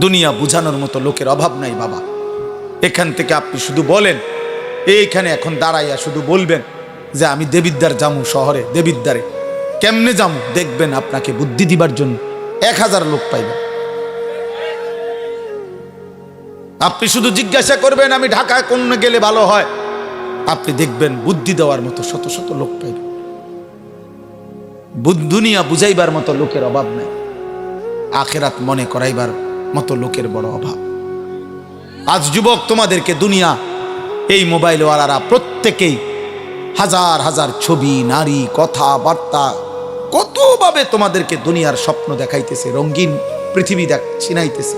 দুনিয়া বুঝানোর মতো লোকের অভাব নাই বাবা। এখান থেকে আপনি শুধু বলেন, এইখানে এখন দাঁড়াইয়া শুধু বলবেন যে আমি দেবিদ্বার যামু, শহরে দেবিদ্বারে কেমনে যামু, দেখবেন আপনাকে বুদ্ধি দিবার জন্য 1000 লোক পাইবেন। আপনি শুধু জিজ্ঞাসা করবেন আমি ঢাকায় কোন গেলে ভালো হয়, আপনি দেখবেন বুদ্ধি দেওয়ার মতো শত শত লোক পাইবেন। দুনিয়া বুঝাইবার মতো লোকের অভাব নাই, আখেরাত মনে করাইবার মতো লোকের বড় অভাব। আজ যুবক তোমাদেরকে দুনিয়া, এই মোবাইলওয়ালারা প্রত্যেকেই হাজার হাজার ছবি, নারী, কথাবার্তা, কতভাবে তোমাদেরকে দুনিয়ার স্বপ্ন দেখাইতেছে, রঙিন পৃথিবী চিনাইতেছে,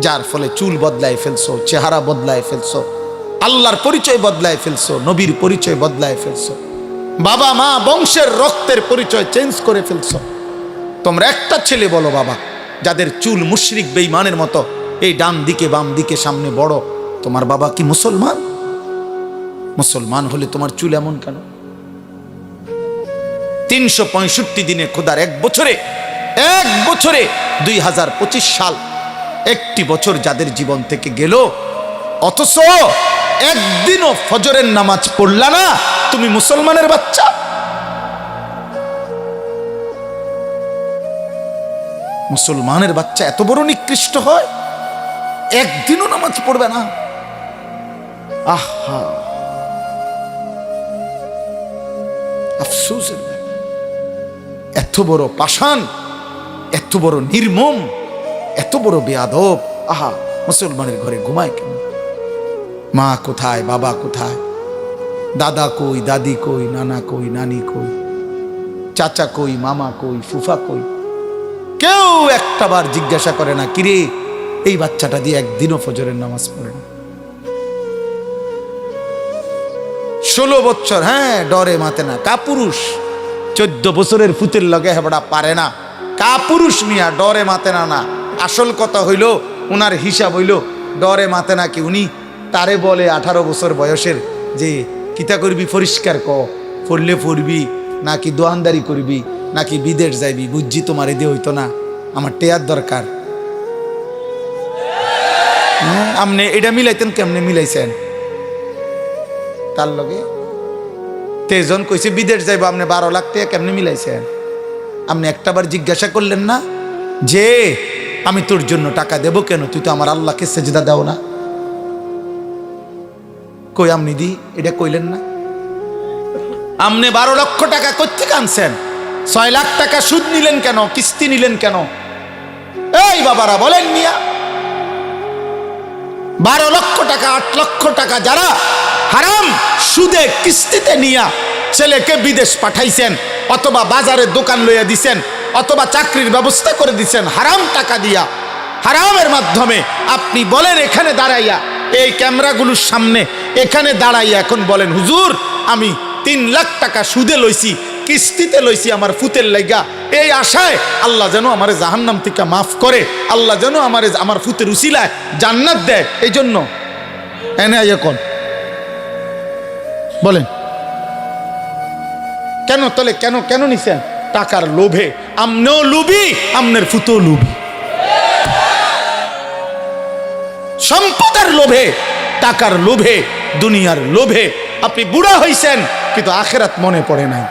যার ফলে চুল বদলায় ফেলছো, চেহারা বদলায় ফেলছো, আল্লাহর পরিচয় বদলায় ফেলছো, নবীর পরিচয় বদলায় ফেলছো, বাবা মা বংশের রক্তের পরিচয় চেঞ্জ করে ফেলছো। তোমরা একটা ছেলে বলো বাবা, যাদের চুল মুশরিক বেঈমানের মতো এই ডান দিকে বাম দিকে সামনে বড়, তোমার বাবা কি মুসলমান? মুসলমান হলে তোমার চুল এমন কেন? 365 দিনে খোদার এক বছরে 2025 সাল একটি বছর যাদের জীবন থেকে গেল, অথচ একদিনও ফজরের নামাজ পড়লা না, তুমি মুসলমানের বাচ্চা? মুসলমানের বাচ্চা এত বড় নিকৃষ্ট হয়, একদিনও নামাজ পড়বে না? আহা, আফসোসের ব্যাপার। এত বড় পাষাণ, এত বড় নির্মম, এত বড় বেয়াদব। আহা, মুসলমানের ঘরে ঘুমায় কেন? মা কোথায়, বাবা কোথায়, দাদা কই, দাদি কই, নানা কই, নানি কই, চাচা কই, মামা কই, ফুফা কই? কেউ একটাবার জিজ্ঞাসা করে না, কিরে এই বাচ্চাটা দিয়ে একদিনও ফজরের নামাজ পড়ে না। 16 বছর, হ্যাঁ, ডরে মাতে না, কাপুরুষ। 14 বছরের ফুতের লগে হেবড়া পারে না, কাপুরুষ মিয়া, ডরে মাতে না। না, আসল কথা হইল, উনার হিসাব হইল ডরে মাতে না কি, উনি তারে বলে 18 বছর বয়সের যে কিতা করবি পরিষ্কার ক, পড়লে পড়বি নাকি দোয়ানদারি করবি নাকি বিদেশ যাইবি, বুঝছি তোমার এদি হইতো না, আমার টেয়ার দরকার। আপনি এটা মিলাইতেন, কেমনে মিলাইছেন তার লগে? তেজন কইছে বিদেশ যাইব, আপনি 12 লাখ টাকা কেমনে মিলাইছেন? আপনি একটাবার জিজ্ঞাসা করলেন না যে আমি তোর জন্য টাকা দেব কেন, তুই তো আমার আল্লাহকে সেজদা দাও না? কই আপনি দি এটা কইলেন না? আপনি 12 লক্ষ টাকা কোত্থেকে আনছেন? 6 লাখ টাকা সুদ নিলেন কেন, কিস্তি নিলেন কেন? এই বাবারা বলেন মিয়া, 12 লক্ষ টাকা 8 লক্ষ টাকা যারা হারাম সুদে কিস্তিতে নিয়া ছেলেকে বিদেশ পাঠাইছেন, অথবা বাজারে দোকান লইয়া দিছেন, অথবা চাকরির ব্যবস্থা করে দিছেন হারাম টাকা দিয়া, হারামের মাধ্যমে, আপনি বলেন এখানে দাঁড়াইয়া, এই ক্যামেরাগুলোর সামনে এখানে দাঁড়াইয়া এখন বলেন, হুজুর আমি 3 লাখ টাকা সুদে লইছি, কিস্তিতে লইছি আমার ফুতের লাইগা, এই আশায় আল্লাহ যেন আমার জাহান্নাম থেকে মাফ করে, আল্লাহ যেন আমার ফুতের উসিলায় জান্নাত দেয়, এই জন্য এনে এখন বলেন কেন? তাহলে কেন কেন নিছেন? টাকার লোভে। আমনেও লুবি, আমনের ফুতেও লুবি, সম্পদের লোভে, টাকার লোভে, দুনিয়ার লোভে আপনি বুড়া হইছেন, কিন্তু আখেরাত মনে পড়ে নাই।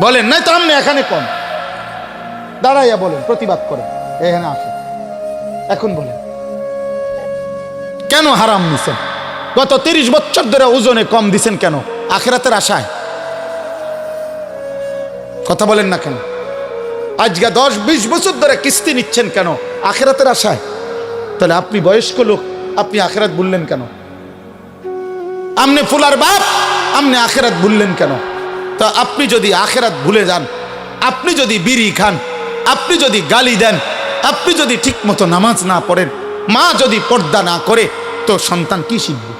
বলেন নাই তো? আপনি এখানে কম দাঁড়াইয়া বলেন, প্রতিবাদ করেন, এখানে আসেন, এখন বলেন কেন হারাম নিছেন? গত 30 বছর ধরে ওজনে কম দিছেন কেন? আখেরাতের আশায়? কথা বলেন না কেন? আজকে 10-20 বছর ধরে কিস্তি নিচ্ছেন কেন? আখেরাতের আশায়। তাহলে আপনি বয়স্ক লোক, আপনি আখেরাত ভুললেন কেন? আপনি ফুলার বাপ, আপনি আখেরাত ভুললেন কেন? তা আপনি যদি আখেরাত ভুলে যান, আপনি যদি বিড়ি খান, আপনি যদি গালি দেন, আপনি যদি ঠিক মতো নামাজ না পড়েন, মা যদি পর্দা না করে, তো সন্তান কি শিখবে?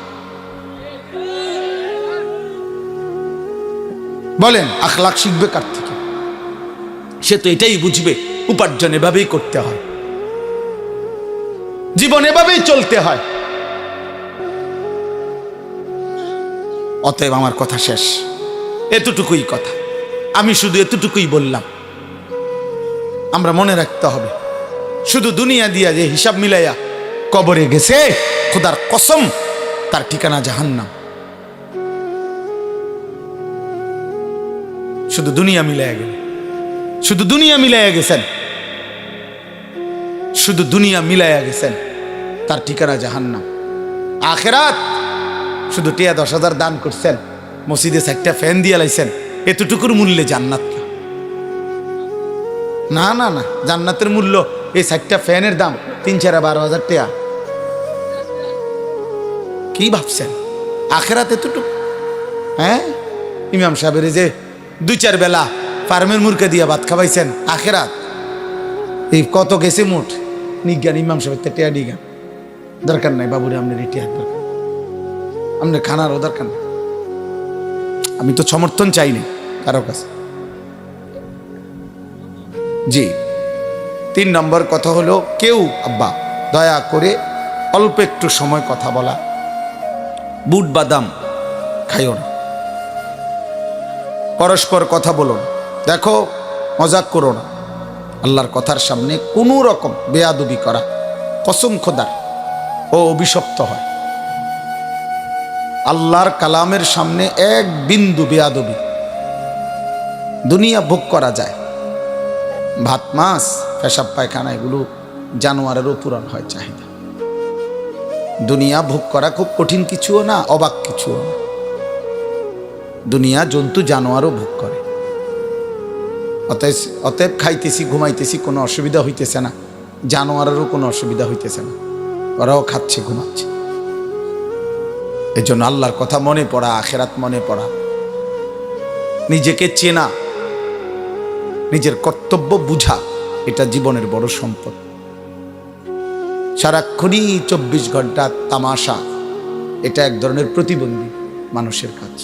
বলেন, আখলাক শিখবে কার থেকে? সে তো এটাই বুঝবে উপার্জন এভাবেই করতে হয়, জীবন এভাবেই চলতে হয়। অতএব আমার কথা শেষ, এতটুকুই কথা, আমি শুধু এতটুকুই বললাম। আমরা মনে রাখতে হবে শুধু দুনিয়া দিয়া যে হিসাব মিলাইয়া কবরে গেছে, খোদার কসম তার ঠিকানা জাহান্নাম। শুধু দুনিয়া মিলাইয়া গেল, শুধু দুনিয়া মিলাইয়া গেছেন, শুধু দুনিয়া মিলাইয়া গেছেন, তার ঠিকানা জাহান্নাম। আখেরাত শুধু টিয়া 10,000 দান করছেন, মসজিদে 4টা ফ্যান দিয়ে লাইছেন, এতটুকুর মূল্যে জান্নাত না। না না, জান্নাতের মূল্য এই 4টা ফ্যানের দাম 3-12,000 টাকা। কি ভাবছেন আখেরাত এতটুকু? হ্যাঁ, ইমাম সাহেবের যে 2-4 বেলা ফার্মের মুরগি দিয়ে ভাত খাওয়াইছেন, আখেরাত এই কত গেছে মোট নিজ্ঞান ইমাম সাহেবের টেয়া ডিগান দরকার নাই বাবুরে, আপনার টিয়ার দরকার, আপনার খানারও দরকার নেই। আমি তো সমর্থন চাই না কারো কাছে। জি, 3 নম্বর কথা হলো, কেউ আব্বা দয়া করে অল্প একটু সময় কথা বলা, বুট বাদাম খাইও না, পরস্পর কথা বলো না, দেখো মজাক করো না। আল্লাহর কথার সামনে কোনো রকম বেয়াদবি করা কসম খোদার ও অভিশপ্ত হয়। আল্লাহর কালামের সামনে এক বিন্দু বেয়াদবি, দুনিয়া ভোগ করা যায়, ভাত মাছ পেশাব পায়খানা এগুলো জানোয়ারেরও পূরণ হয় চাহিদা। দুনিয়া ভোগ করা খুব কঠিন কিছুও না, অবাক কিছুও না। দুনিয়া জন্তু জানোয়ারও ভোগ করে। অতএব খাইতেছি ঘুমাইতেছি কোনো অসুবিধা হইতেছে না, জানোয়ারেরও কোনো অসুবিধা হইতেছে না, ওরাও খাচ্ছে ঘুমাচ্ছে। এই জন্য আল্লাহর কথা মনে পড়া, আখেরাত মনে পড়া, নিজেকে চেনা, নিজের কর্তব্য বুঝা, এটা জীবনের বড় সম্পদ। সারাক্ষণই 24 ঘন্টা তামাশা, এটা এক ধরনের প্রতিবন্ধী মানুষের কাজ।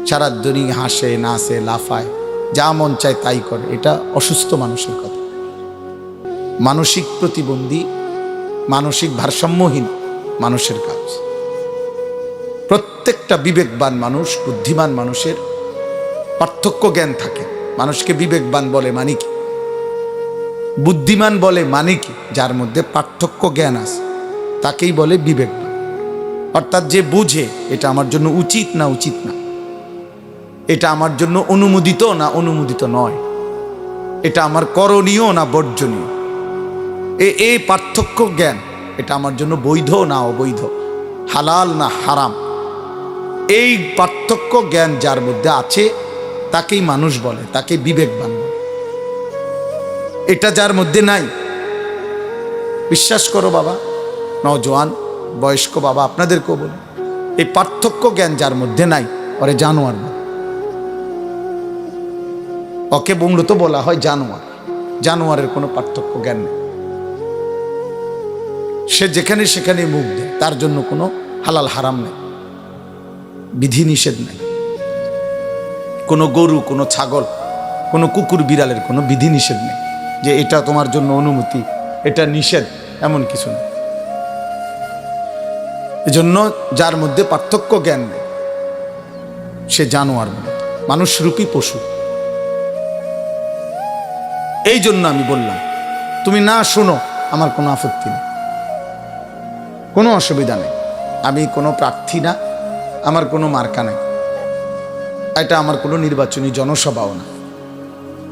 সারা দিনই হাসে নাচে লাফায়, যা মন চায় তাই করে, এটা অসুস্থ মানুষের কথা। মানসিক প্রতিবন্ধী, মানসিক ভারসাম্যহীন মানুষের কাজ। প্রত্যেকটা বিবেকবান মানুষ, বুদ্ধিমান মানুষের পার্থক্য জ্ঞান থাকে। মানুষকে বিবেকবান বলে মানে কি, বুদ্ধিমান বলে মানে কি? যার মধ্যে পার্থক্য জ্ঞান আছে তাকেই বলে বিবেকবান। অর্থাৎ যে বুঝে এটা আমার জন্য উচিত না উচিত না, এটা আমার জন্য অনুমোদিত না অনুমোদিত নয়, এটা আমার করণীয় না বর্জনীয়, এই পার্থক্য জ্ঞান, এটা আমার জন্য বৈধ না অবৈধ, হালাল না হারাম, এই পার্থক্য জ্ঞান যার মধ্যে আছে তাকেই মানুষ বলে, তাকে বিবেকবান বলে। এটা যার মধ্যে নাই, বিশ্বাস করো বাবা, নওজোয়ান বয়স্ক বাবা আপনাদেরকেও বলি, এই পার্থক্য জ্ঞান যার মধ্যে নাই, ওরে জানোয়ার বলে। ওকে মূলত বলা হয় জানোয়ার। জানোয়ারের কোনো পার্থক্য জ্ঞান নেই, সে যেখানে সেখানে মুখ দেয়, তার জন্য কোনো হালাল হারাম নেই, বিধি নিষেধ নেই। কোনো গরু, কোনো ছাগল, কোনো কুকুর বিড়ালের কোনো বিধি নিষেধ নেই যে এটা তোমার জন্য অনুমতি, এটা নিষেধ, এমন কিছু নেই। এজন্য যার মধ্যে পার্থক্য জ্ঞান নেই সে জানোয়ার, মানুষরূপী পশু। এই জন্য আমি বললাম তুমি না শোনো, আমার কোনো আপত্তি নেই, কোনো অসুবিধা নেই। আমি কোনো প্রার্থী না, আমার কোনো মার্কা নাই, এটা আমার কোনো নির্বাচনী জনসভাও না।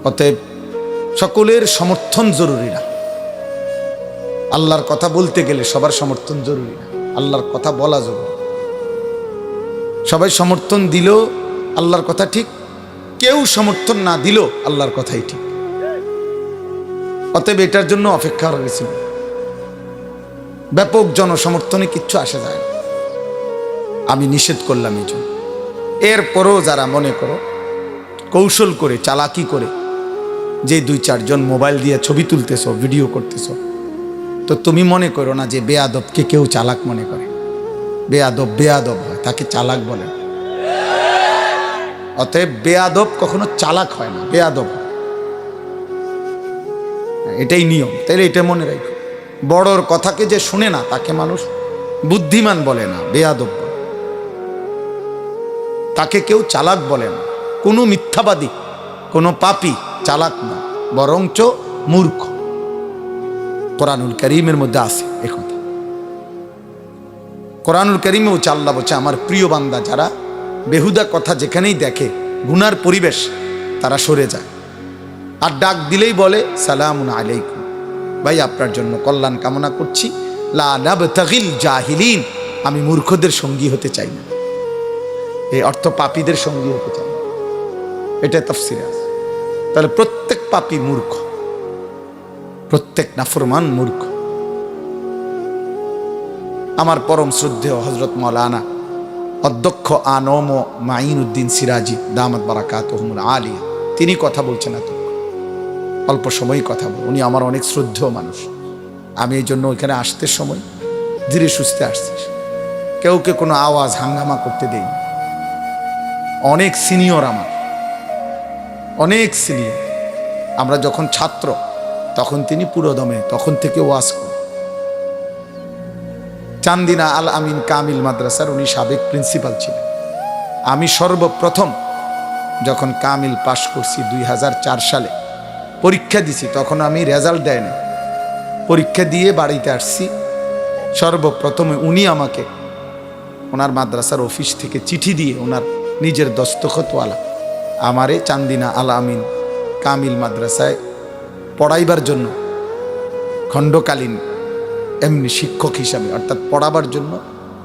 অতএব সকলের সমর্থন জরুরি না। আল্লাহর কথা বলতে গেলে সবার সমর্থন জরুরি না, আল্লাহর কথা বলা জরুরি। সবাই সমর্থন দিল আল্লাহর কথা ঠিক, কেউ সমর্থন না দিল আল্লাহর কথাই ঠিক। অতএব এটার জন্য অপেক্ষা রয়েছিল। ব্যাপক জনসমর্থনে কিচ্ছু আসে যায় না, আমি নিষেধ করলাম এই জন্য। এরপরও যারা মনে করো কৌশল করে, চালাকি করে, যে 2-4 জন মোবাইল দিয়ে ছবি তুলতেছ, ভিডিও করতেছ, তো তুমি মনে করো না যে বেয়াদবকে কেউ চালাক মনে করে। বেয়াদব বেয়াদব হয়, তাকে চালাক বলে। অতএব বেয়াদব কখনো চালাক হয় না, বেয়াদব হয়, এটাই নিয়ম। তাইলে এটা মনে রাখো, বড়র কথাকে যে শুনে না তাকে মানুষ বুদ্ধিমান বলে না, বেয়াদব বলে। তাকে কেউ চালাক বলে না। কোনো মিথ্যাবাদী, কোনো পাপী চালাক না, বরঞ্চ মূর্খ। কোরআনুল কারীমের মধ্যে আছে একথা। কোরআনুল কারীমে হচ্ছে আল্লাহ বলছে আমার প্রিয় বান্দা যারা বেহুদা কথা যেখানেই দেখে গুনার পরিবেশ তারা সরে যায়, আর ডাক দিলেই বলে সালামুন আলাইকুম, ভাই আপনার জন্য কল্যাণ কামনা করছি, লা নাবতাগিল জাহিলিন, আমি মূর্খদের সঙ্গী হতে চাই না। এই অর্থ পাপীদের সঙ্গী হতে চাই না, এটা তাফসিরে আছে। তাহলে প্রত্যেক পাপী মূর্খ, প্রত্যেক নাফরমান মূর্খ। আমার পরম শ্রদ্ধেয় হযরত মাওলানা অধ্যক্ষ আনম মাইনউদ্দিন সিরাজি দামাত বারাকাতুহুমুল আলিয়া, তিনি কথা বলছেন এত অল্প সময়ই কথা বল। উনি আমার অনেক শ্রদ্ধেয় মানুষ। আমি এই জন্য ওইখানে আসতে সময় ধীরে সুস্থে আসছি, কেউকে কোনো আওয়াজ হাঙ্গামা করতে দেই। অনেক সিনিয়র, আমার অনেক সিনিয়র। আমরা যখন ছাত্র তখন তিনি পুরোদমে তখন থেকে ওয়াজ করেন। চান্দিনা আল আমিন কামিল মাদ্রাসার উনি সাবেক প্রিন্সিপাল ছিলেন। আমি সর্বপ্রথম যখন কামিল পাশ করছি 2004 সালে, পরীক্ষা দিছি, তখন আমি রেজাল্ট দেয়নি, পরীক্ষা দিয়ে বাড়িতে আসছি। সর্বপ্রথমে উনি আমাকে ওনার মাদ্রাসার অফিস থেকে চিঠি দিয়ে ওনার নিজের দস্তখতওয়ালা আমারে চান্দিনা আল আমিন কামিল মাদ্রাসায় পড়াইবার জন্য খণ্ডকালীন এমনি শিক্ষক হিসাবে অর্থাৎ পড়াবার জন্য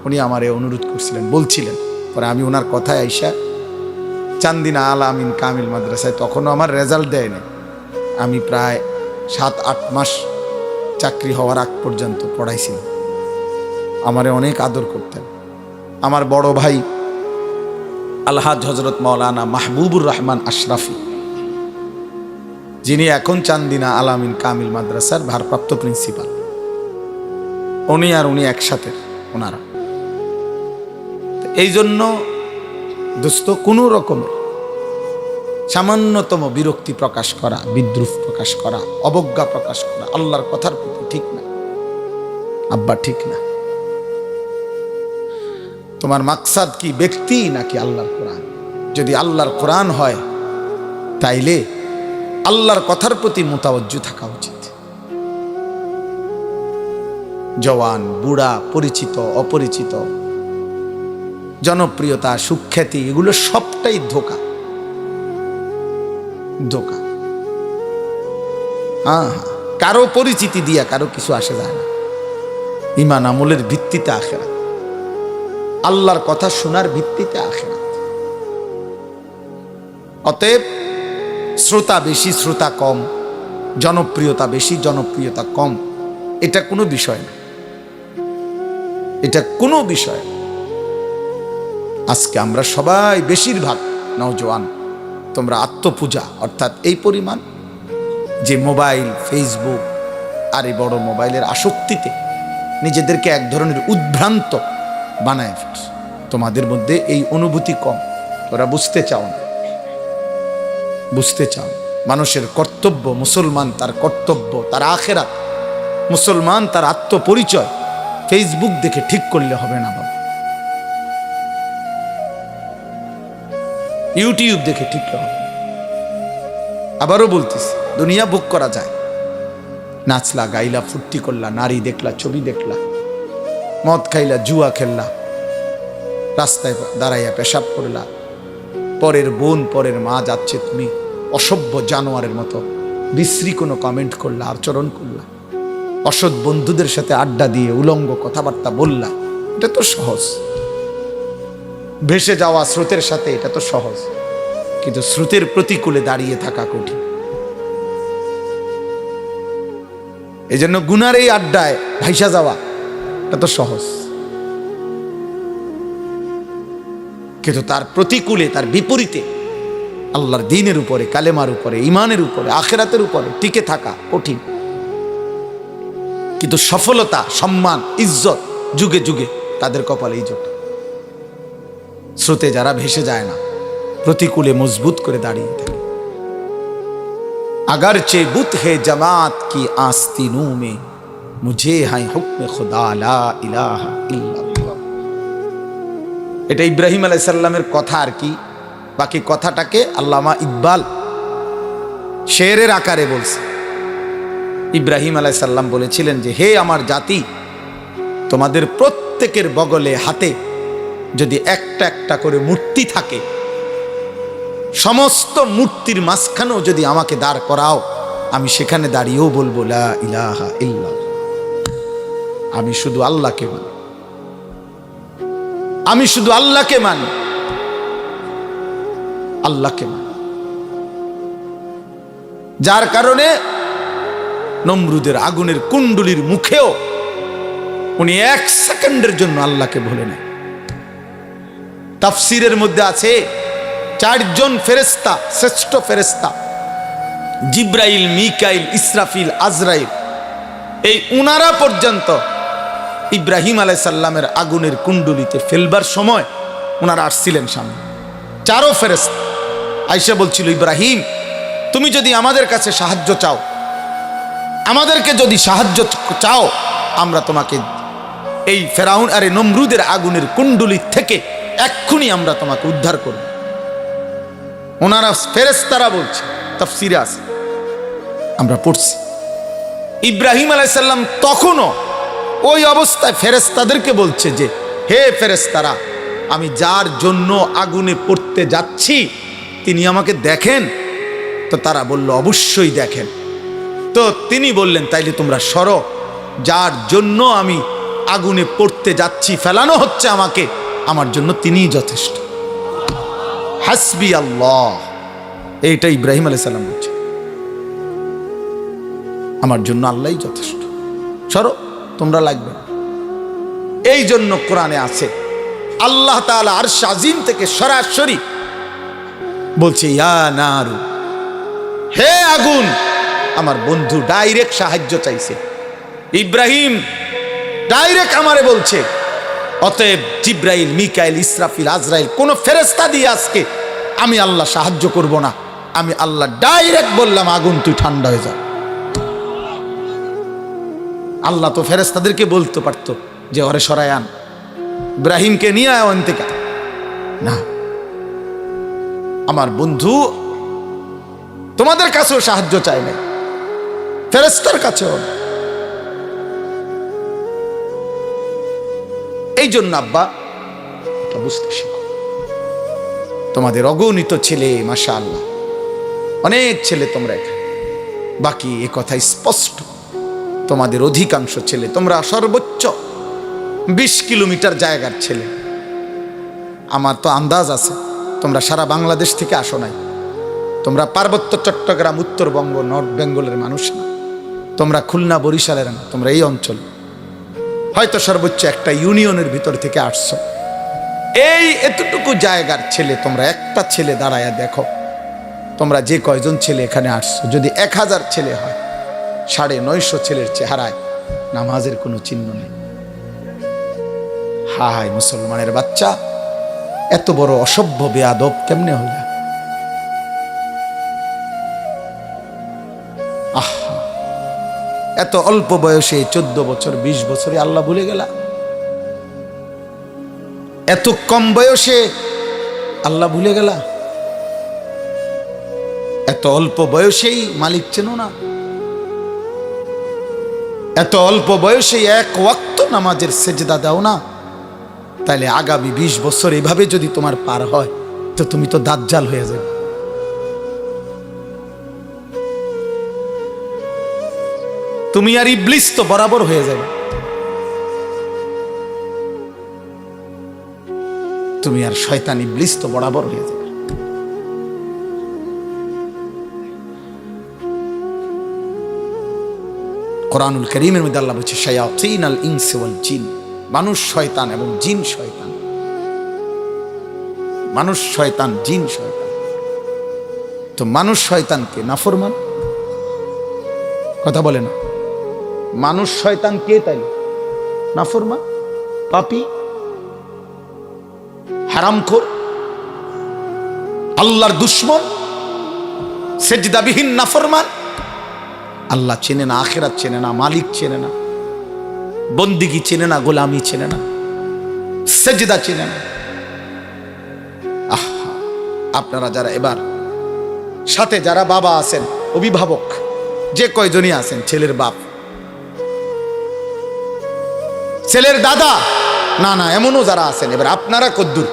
উনি আমারে অনুরোধ করছিলেন, বলছিলেন। পরে আমি ওনার কথায় আইসা চান্দিনা আল আমিন কামিল মাদ্রাসায়, তখনও আমার রেজাল্ট দেয়নি, আমি প্রায় 7-8 মাস চাকরি হওয়ার আগ পর্যন্ত পড়াইছিলাম। আমারে অনেক আদর করতেন। আমার বড় ভাই আলহাজ হজরত মাওলানা মাহবুবুর রহমান আশরাফি, যিনি এখন চান্দিনা আল আমিন কামিল মাদ্রাসার ভারপ্রাপ্ত প্রিন্সিপাল, উনি আর উনি একসাথে ওনারা। এই জন্য দোস্ত কোনো রকমের সামান্যতম বিরক্তি প্রকাশ করা, বিদ্রুপ প্রকাশ করা, অবজ্ঞা প্রকাশ করা আল্লাহর কথার প্রতি ঠিক না। আব্বা ঠিক না। তোমার মাকসাদ কি ব্যক্তি নাকি আল্লাহর কোরআন? যদি আল্লাহর কোরআন হয় তাইলে আল্লাহর কথার প্রতি মুতাওয়াজ্জু থাকা উচিত। জওয়ান, বুড়া, পরিচিত, অপরিচিত, জনপ্রিয়তা, সুখ্যাতি, এগুলো সবটাই ধোঁকা। ধোঁকা। কারো পরিচিতি দিয়া কারো কিছু আসে যায় না। ঈমান আমলের ভিত্তিতে আখিরাত, আল্লাহর কথা শোনার ভিত্তিতে আখিরাত। অতএব শ্রোতা বেশি, শ্রোতা কম, জনপ্রিয়তা বেশি, জনপ্রিয়তা কম, এটা কোনো বিষয় না। এটা কোনো বিষয় না। আজকে আমরা সবাই বেশিরভাগ নওজোয়ান, তোমরা আত্মপূজা অর্থাৎ এই পরিমাণ যে মোবাইল, ফেসবুক আর এই বড় মোবাইলের আসক্তিতে নিজেদেরকে এক ধরনের উদ্ভ্রান্ত বানায় ফেলছ। তোমাদের মধ্যে এই অনুভূতি কম, তোরা বুঝতে চাও না, বুঝতে চাও। মানুষের কর্তব্য, মুসলমান তার কর্তব্য, তার আখিরাত, মুসলমান তার আত্মপরিচয় ফেসবুক দেখে ঠিক করলে হবে না বাবা, ইউটিউব দেখে ঠিক হবে। আবারও বলতেছি, দুনিয়া ভোগ করা যায়, নাচলা, গাইলা, ফুর্তি করলা, নারী দেখলা, ছবি দেখলা, মদ খাইলা, জুয়া খেললা, রাস্তায় দাঁড়াইয়া পেশাব করলা, পরের বোন, পরের মা যাচ্ছে, তুমি অসভ্য জানোয়ারের মতো বিশ্রী কোনো কমেন্ট করলা, আচরণ করলা, অসৎ বন্ধুদের সাথে আড্ডা দিয়ে উলঙ্গ কথাবার্তা বললা। এটা তো সহজ, ভেসে যাওয়া স্রোতের সাথে, এটা তো সহজ। কিন্তু স্রোতের প্রতিকূলে দাঁড়িয়ে থাকা কঠিন। এই জন্য গুনার এই আড্ডায় ভাইসা যাওয়া এটা তো সহজ, কিন্তু তার প্রতিকূলে, তার বিপরীতে আল্লাহর দ্বীনের উপরে, কালেমার উপরে, ঈমানের উপরে, আখিরাতের উপরে টিকে থাকা কঠিন। কিন্তু সফলতা, সম্মান, ইজ্জত যুগে যুগে তাদের কপালে ইজ্জত। স্রোতে যারা ভেসে যায় না, প্রতিকূলে মজবুত করে দাঁড়িয়ে থাকে। अगर चे बुत है जमात की आस्तीनों में मुझे है हुक्म खुदा ला इलाहा इल्लल्लाह। এটা ইব্রাহিম আলাইহিস সালামের কথা আর কি, বাকি কথাটাকে আল্লামা ইকবাল শেরের আকারে বলছে। ইব্রাহিম আলাইহিস সালাম বলেছিলেন যে হে আমার জাতি, তোমাদের প্রত্যেকের বগলে হাতে যদি একটা একটা করে মূর্তি থাকে, সমস্ত মূর্তির মাঝখানেও যদি আমাকে দাঁড় করাও, আমি সেখানে দাঁড়িয়েও বলবো লা ইলাহা ইল্লাল্লাহ, আমি শুধু আল্লাহকে মানি, আমি শুধু আল্লাহকে মানি, আল্লাহকে মানি। যার কারণে নমরুদের আগুনের কুণ্ডুলির মুখেও উনি 1 সেকেন্ডের জন্য আল্লাহকে ভুলে নেয়। তাফসীরের মধ্যে আছে 4 জন ফেরেশতা, শ্রেষ্ঠ ফেরেশতা জিব্রাইল, মিকাইল, ইসরাফিল, আজরাইল, এই উনারা পর্যন্ত ইব্রাহিম আলাইহিস সালামের আগুনের কুণ্ডুলিতে ফেলবার সময় উনারা আসছিলেন সামনে। 4 ফেরেশতা আয়েশা বলছিল, ইব্রাহিম তুমি যদি আমাদের কাছে সাহায্য চাও, আমাদেরকে যদি সাহায্য চাও, আমরা তোমাকে এই ফেরাউন আর নমরুদের আগুনের কুণ্ডুলি থেকে এক্ষুনি আমরা তোমাকে উদ্ধার করব। ওনারা ফেরেশতারা বলছে, তাফসীরে আছে, আমরা পড়ছি। ইব্রাহিম আলাইহিস সালাম তখনও ওই অবস্থায় ফেরেশতাদেরকে বলছে যে হে ফেরেশতারা, আমি যার জন্য আগুনে পড়তে যাচ্ছি তিনি আমাকে দেখেন? তো তারা বলল অবশ্যই দেখেন। তো তিনি বললেন তাইলে তোমরা সরো, যার জন্য আমি আগুনে পড়তে যাচ্ছি, ফেলানো হচ্ছে আমাকে, আমার জন্য তিনিই যথেষ্ট। হাসবি আল্লাহ, এইটা ইব্রাহিম আলাইহিস সালাম বলছে, আমার জন্য আল্লাহই যথেষ্ট, সরো, তোমরা লাগবে না। এই জন্য কোরআনে আছে আল্লাহ তাআলা আরশ আজিম থেকে সরাসরি বলছে ইয়া নারু, হে আগুন, আমার বন্ধু ডাইরেক্ট সাহায্য চাইছে। ইব্রাহিম ডাইরেক্ট আমারে বলছে, অতএব জিব্রাইল, মিকাইল, ইসরাফিল, আজরাইল কোন ফেরেশতা দিয়ে আজকে আমি আল্লাহ সাহায্য করব না, আমি আল্লাহ ডাইরেক্ট বললাম আগুন তুই ঠান্ডা হয়ে যা। আল্লাহ তো ফেরেশতাদেরকে বলতে পারতো যে ওরে সরায় আন, ইব্রাহিমকে নিয়ে আয় ওখান থেকে, না, আমার বন্ধু তোমাদের কাছেও সাহায্য চাই নাই, ফেরেশতার কাছেও। এই জন্য আব্বা এটা বুঝতে শিখো, তোমাদের অগণিত ছেলে, মাশাআল্লাহ অনেক ছেলে তোমরা এখানে, বাকি এ কথা স্পষ্ট, তোমাদের অধিকাংশ ছেলে, তোমরা সর্বোচ্চ 20 কিলোমিটার জায়গার ছেলে। আমার তো আন্দাজ আছে তোমরা সারা বাংলাদেশ থেকে আসো নাই, তোমরা পার্বত্য চট্টগ্রাম, উত্তরবঙ্গ, নর্থ বেঙ্গলের মানুষ না, তোমরা খুলনা, বরিশালের না, তোমরা এই অঞ্চল, হয়তো সর্বোচ্চ একটা ইউনিয়নের ভিতর থেকে আসছো। এই এতটুকু জায়গার ছেলে, তোমরা একটা ছেলে দাঁড়ায়া দেখো, তোমরা যে কয়জন ছেলে এখানে আসছো, যদি 1000 ছেলে হয়, 950 ছেলের চেহারায় নামাজের কোনো চিহ্ন নেই। হায় মুসলমানের বাচ্চা, এত বড় অসভ্য বেয়াদব কেমনে হইল? আহা, এত অল্প বয়সে 14 বছর 20 বছরে আল্লাহ ভুলে গেলা, এত কম বয়সে আল্লাহ ভুলে গেলা, এত অল্প বয়সেই মালিক চেনো না, এত অল্প বয়সেই 1 ওয়াক্ত নামাজের সেজদা দাও না, তাইলে আগামী 20 বছর এভাবে যদি তোমার পার হয় তো তুমি তো দাজ্জাল হয়ে যাবে। তুমি আর ইবলিস তো বরাবর হয়ে যাবে, তুমি আর শয়তান ইবলিস তো বরাবর হয়ে যাবে। কোরআনুল কারীমের মধ্যে আল্লাহ বলছে শায়াতিনাল ইনসি ওয়াল জিন, মানুষ শয়তান এবং জিন শয়তান, মানুষ শয়তান, জিন শয়তান। তো মানুষ শয়তানকে নাফরমান, কথা বলে না, মানুষ শয়তান কে? তাই নাফরমান, পাপী, হারামখোর, আল্লাহর দুশ্মন, সেজদাবিহীন নাফরমান। আল্লাহ চেনে না, আখিরাত চেনে না, মালিক চেনে না, বন্দিগি চেনে না, গোলামি চেনে না, সেজদা চেনে না। আপনারা যারা এবার সাথে যারা বাবা আছেন, অভিভাবক, যে কয়জনই আছেন, ছেলের বাপ, ছেলের দাদা, না না এমনও যারা আছেন, এবার আপনারা কদ্দুর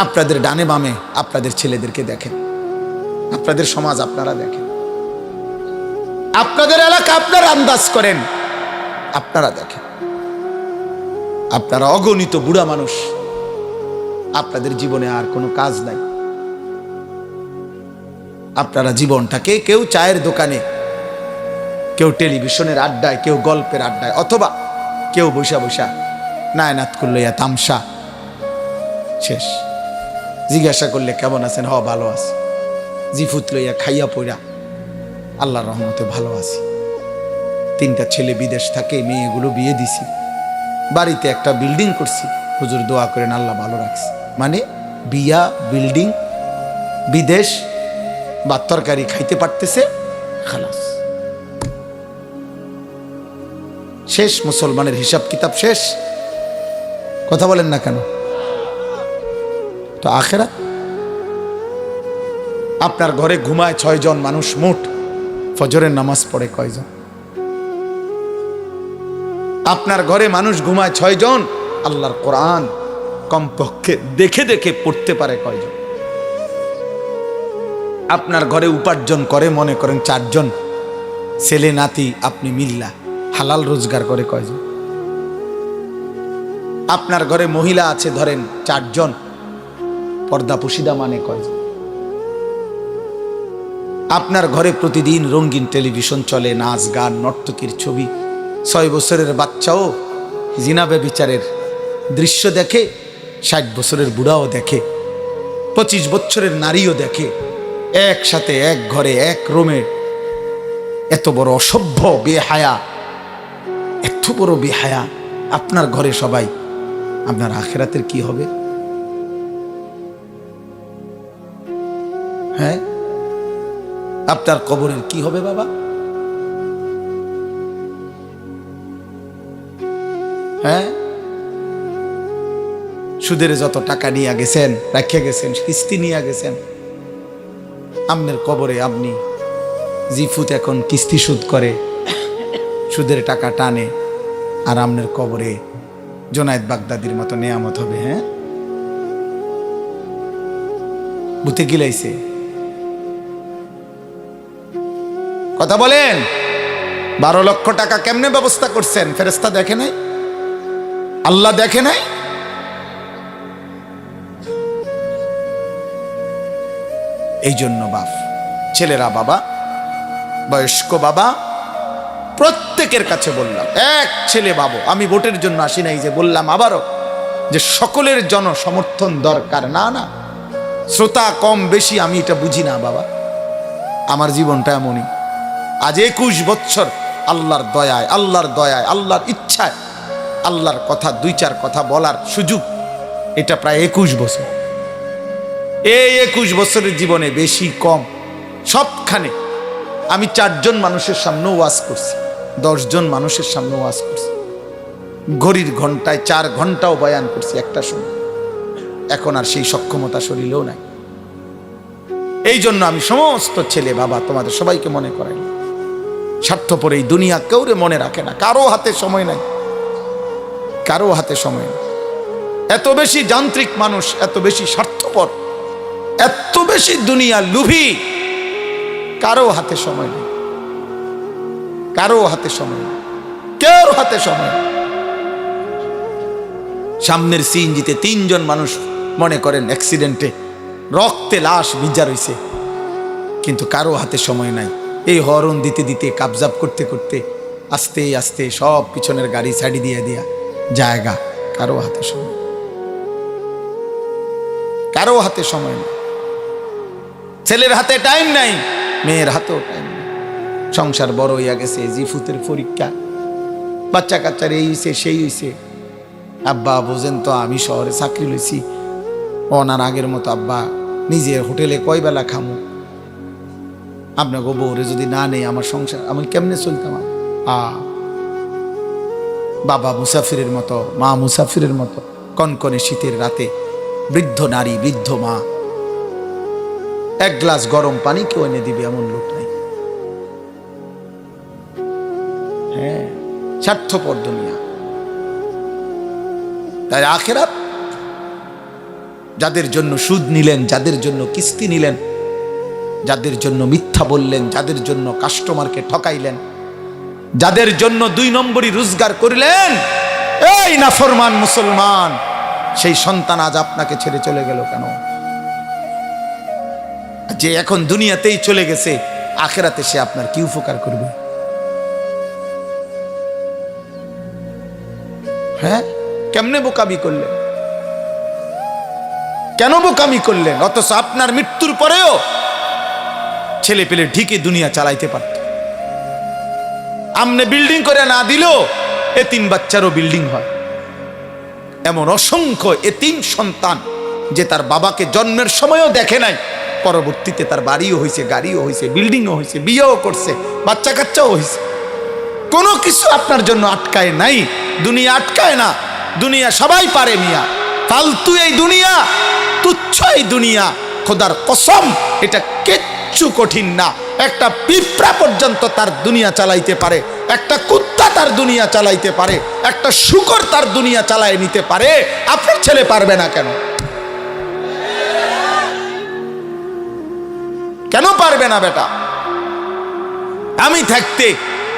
আপনাদের ডানে বামে আপনাদের ছেলেদেরকে দেখেন, আপনাদের সমাজ আপনারা দেখেন, আপনাদের এলাকা আপনারা আন্দাজ করেন, আপনারা দেখেন। আপনারা অগণিত বুড়া মানুষ, আপনাদের জীবনে আর কোনো কাজ নাই। আপনারা জীবনটাকে কেউ চায়ের দোকানে, কেউ টেলিভিশনের আড্ডায়, কেউ গল্পের আড্ডায়, অথবা কেউ বৈশা বৈশা নায়নাত করলো ইয়া তামসা, শেষ। জিজ্ঞাসা করলে কেমন আছেন, হ ভালো আছি, জিফুত লইয়া খাইয়া পইরা আল্লাহর রহমতে ভালো আছি। 3টা ছেলে বিদেশ থাকে, মেয়েগুলো বিয়ে দিছি, বাড়িতে একটা বিল্ডিং করছি, হুজুর দোয়া করেন আল্লাহ ভালো রাখছে। মানে বিয়া, বিল্ডিং, বিদেশ, বা তরকারি খাইতে পারতেছে, খালাস, শেষ। মুসলমানের হিসাব কিতাব শেষ। কথা বলেন না কেন? তো আখেরাত, আপনার ঘরে ঘুমায় 6 জন মানুষ মোট, ফজরের নামাজ পড়ে কয়জন? আপনার ঘরে মানুষ ঘুমায় 6 জন, আল্লাহর কোরআন কমপক্ষে দেখে দেখে পড়তে পারে কয়জন? আপনার ঘরে উপার্জন করে মনে করেন 4 জন, ছেলে নাতি আপনি মিল্লা হালাল রোজগার করে কয়জন? আপনার ঘরে মহিলা আছে ধরেন 4 জন, পর্দা পুশিদা মানে কয়জন? আপনার ঘরে প্রতিদিন রঙিন টেলিভিশন চলে, নাচ গান নর্তকীর ছবি, 6 বছরের বাচ্চাও জিনা ব্যভিচারের দৃশ্য দেখে, 60 বছরের বুড়াও দেখে, 25 বছরের নারীও দেখে, একসাথে এক ঘরে এক রুমে। এত বড় অসভ্য বেহায়া, এত বড় বেহায়া আপনার ঘরে সবাই, আপনার আখিরাতের কি হবে? হ্যাঁ, আপনার কবরের কি হবে বাবা? হ্যাঁ, সুদের যত টাকা নিয়ে গেছেন, রাখিয়া গেছেন, কিস্তি নিয়ে গেছেন, আপনার কবরে আপনি জিফুত এখন কিস্তি সুদ করে, সুদের টাকা টানে, আর আপনার কবরে জোনায়েদ বাগদাদির মতো নেয়ামত হবে। হ্যাঁ, বুঝতে গিলাইছে? কথা বলেন। 12 লক্ষ টাকা কেমনে ব্যবস্থা করছেন? ফেরেশতা দেখে নাই? আল্লাহ দেখে নাই? এই জন্য বাপ, ছেলেরা বাবা, বয়স্ক বাবা, প্রত্যেকের কাছে বললাম, এক ছেলে বাবু, আমি ভোটের জন্য আসি নাই, যে বললাম আবারও যে সকলের জন সমর্থন দরকার। না না, শ্রোতা কম বেশি আমি এটা বুঝি না বাবা, আমার জীবনটা এমনই। আজ 21 বছর আল্লাহর দয়ায়, আল্লাহর দয়ায়, আল্লাহর ইচ্ছায়, আল্লাহর কথা 2-4 কথা বলার সুযোগ, এটা প্রায় 21 বছর। এই 21 বছরের জীবনে বেশি কম সবখানে আমি 4 জন মানুষের সামনে ওয়াজ করছি, 10 জন মানুষের সামনে ওয়াজ করছি, ঘড়ির ঘন্টায় 4 ঘন্টাও বয়ান করছি একটা সময়। এখন আর সেই সক্ষমতা শরীরেও নাই। এই জন্য আমি সমস্ত ছেলে বাবা তোমাদের সবাইকে মনে করাই, স্বার্থপর এই দুনিয়া কেউরে মনে রাখে না, কারো হাতে সময় নাই, কারো হাতে সময় নেই। এত বেশি যান্ত্রিক মানুষ, এত বেশি স্বার্থপর, এত বেশি দুনিয়া লুভি, কারো হাতে সময় নেই, কারো হাতে সময় নেই, কেউ হাতে সময় নেই। সামনের সিএনজিতে 3 জন মানুষ মনে করেন অ্যাক্সিডেন্টে রক্তে লাশ ভিজা রইছে, কিন্তু কারো হাতে সময় নাই। এই হরন দিতে দিতে, কাবজাব করতে করতে, আস্তে আস্তে সব পিছনের গাড়ি ছাড়ি দিয়ে দিয়া জায়গা, কারো হাতে সময়, কারো হাতে সময় নেই। ছেলের হাতে টাইম নাই, মেয়ের হাতেও টাইম নেই। সংসার বড় হইয়া গেছে, জিফুতের পরীক্ষা, বাচ্চা কাচ্চার এই হইছে সেই হইছে। আব্বা বোঝেন তো, আমি শহরে চাকরি লইছি, ওনার আগের মতো আব্বা নিজের হোটেলে কয় বেলা খামু, আপনাকে বউরে যদি না নেই আমার সংসার আমি কেমনে চলতাম? বাবা মুসাফিরের মতো, মা মুসাফিরের মতো, কনকনে শীতের রাতে বৃদ্ধ নারী, বৃদ্ধ মা 1 গ্লাস গরম পানি কেউ এনে দিবে এমন লোক নাই। হ্যাঁ, স্বার্থপর দুনিয়া। তাই আখিরাত যাদের জন্য সুদ নিলেন, যাদের জন্য কিস্তি নিলেন, যাদের জন্য মিথ্যা বললেন, যাদের জন্য কাস্টমারকে ঠকাইলেন, যাদের জন্য 2 নম্বরই রোজগার করিলেন, এই নাফরমান মুসলমান, সেই সন্তান আজ আপনাকে ছেড়ে চলে গেল কেন? যে এখন দুনিয়াতেই চলে গেছে, আখিরাতে সে আপনার কি উপকার করবে? হ্যাঁ, কেমনে বোকামি করলেন? কেন বোকামি করলেন? অথচ আপনার মৃত্যুর পরেও ছেলে পেলে ঠিকই দুনিয়া চালাইতে পারত। আমনে বিল্ডিং করে না দিলেও এতিম বাচ্চারও বিল্ডিং হয়। এমন অসংখ্য এতিম সন্তান যে তার বাবাকে জন্মের সময়ও দেখে নাই, পরবর্তীতে তার বাড়িও হয়েছে, গাড়িও হয়েছে, বিল্ডিংও হয়েছে, বিয়েও করছে, বাচ্চা কাচ্চাও হয়েছে। কোনো কিছু আপনার জন্য আটকায় নাই। দুনিয়া আটকায় না, দুনিয়া সবাই পারে মিয়া। ফালতু এই দুনিয়া, তুচ্ছ এই দুনিয়া, খোদার কসম এটা কিচ্ছু কঠিন না। একটা পিঁপড়া পর্যন্ত তার দুনিয়া চালাইতে পারে, একটা কুত্তা তার দুনিয়া চালাইতে পারে, একটা শূকর তার দুনিয়া চালায় নিতে পারে। আপনার ছেলে পারবে না কেন? কেন পারবে না বেটা? আমি থাকতে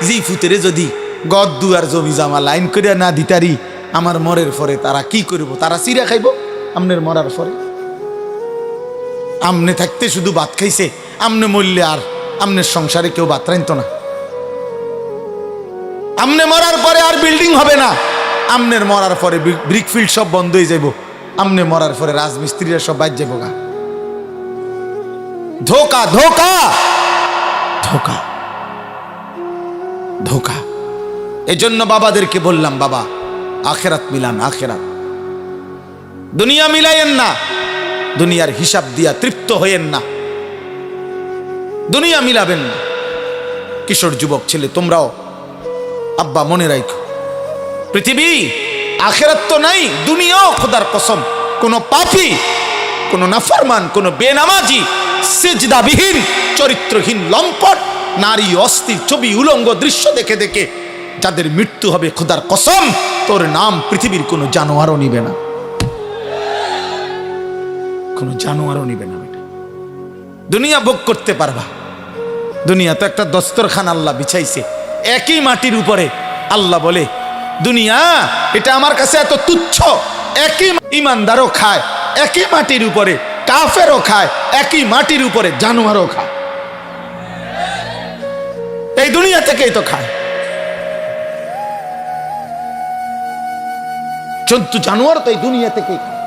জি ফুতেরে যদি গদ দুয়ার জমি জামা লাইন করে না দিতারি, আমার মরের পরে তারা কি করব? তারা চিরা খাইব আমনের মরার পরে। আমনে থাকতে শুধু ভাত খাইছে, আমনে মরলে আর আমনের সংসারে কেউ ভাত রাইতো না। আমনে মরার পরে আর বিল্ডিং হবে না, আমনের মরার পরে ব্রিকফিল্ড সব বন্ধ হয়ে যাইব, আমনে মরার পরে রাজমিস্ত্রিরা সব বাদ যাবো গা। ধোকা ধোকা ধোকা ধোকা। এজন্য বাবাদেরকে বললাম, বাবা আখেরাত মিলান, আখেরাত। দুনিয়া মিলাইয়েন না, দুনিয়ার হিসাব দিয়া তৃপ্ত হইয়েন না, দুনিয়া মিলাবেন না। কিশোর যুবক ছেলে তোমরাও আব্বা মনে রাখো, পৃথিবী আখেরাত তো নাই, দুনিয়াও খোদার কসম কোনো পাপী, কোনো নাফরমান, কোনো বেনামাজি, সিজদাবিহীন, চরিত্রহীন, লম্পট নারী, অস্থির ছবি, উলঙ্গ দৃশ্য দেখে দেখে যাদের মৃত্যু হবে, খোদার কসম তোর নাম পৃথিবীর কোনো জানোয়ারও নিবে না, কোনো জানোয়ারও নিবে না। দুনিয়া ভোগ করতে পারবা, দুনিয়া তো একটা দস্তরখান আল্লাহ বিছাইছে একই মাটির উপরে। আল্লাহ বলে দুনিয়া এটা আমার কাছে এত তুচ্ছ, একই ইমানদারও খায় একই মাটির উপরে, কাফেরও খায় একই মাটির উপরে, জানোয়ারও খায় এই দুনিয়া থেকেই তো খায়। জন্তু জানোয়ার তো এই দুনিয়া থেকেই খায়।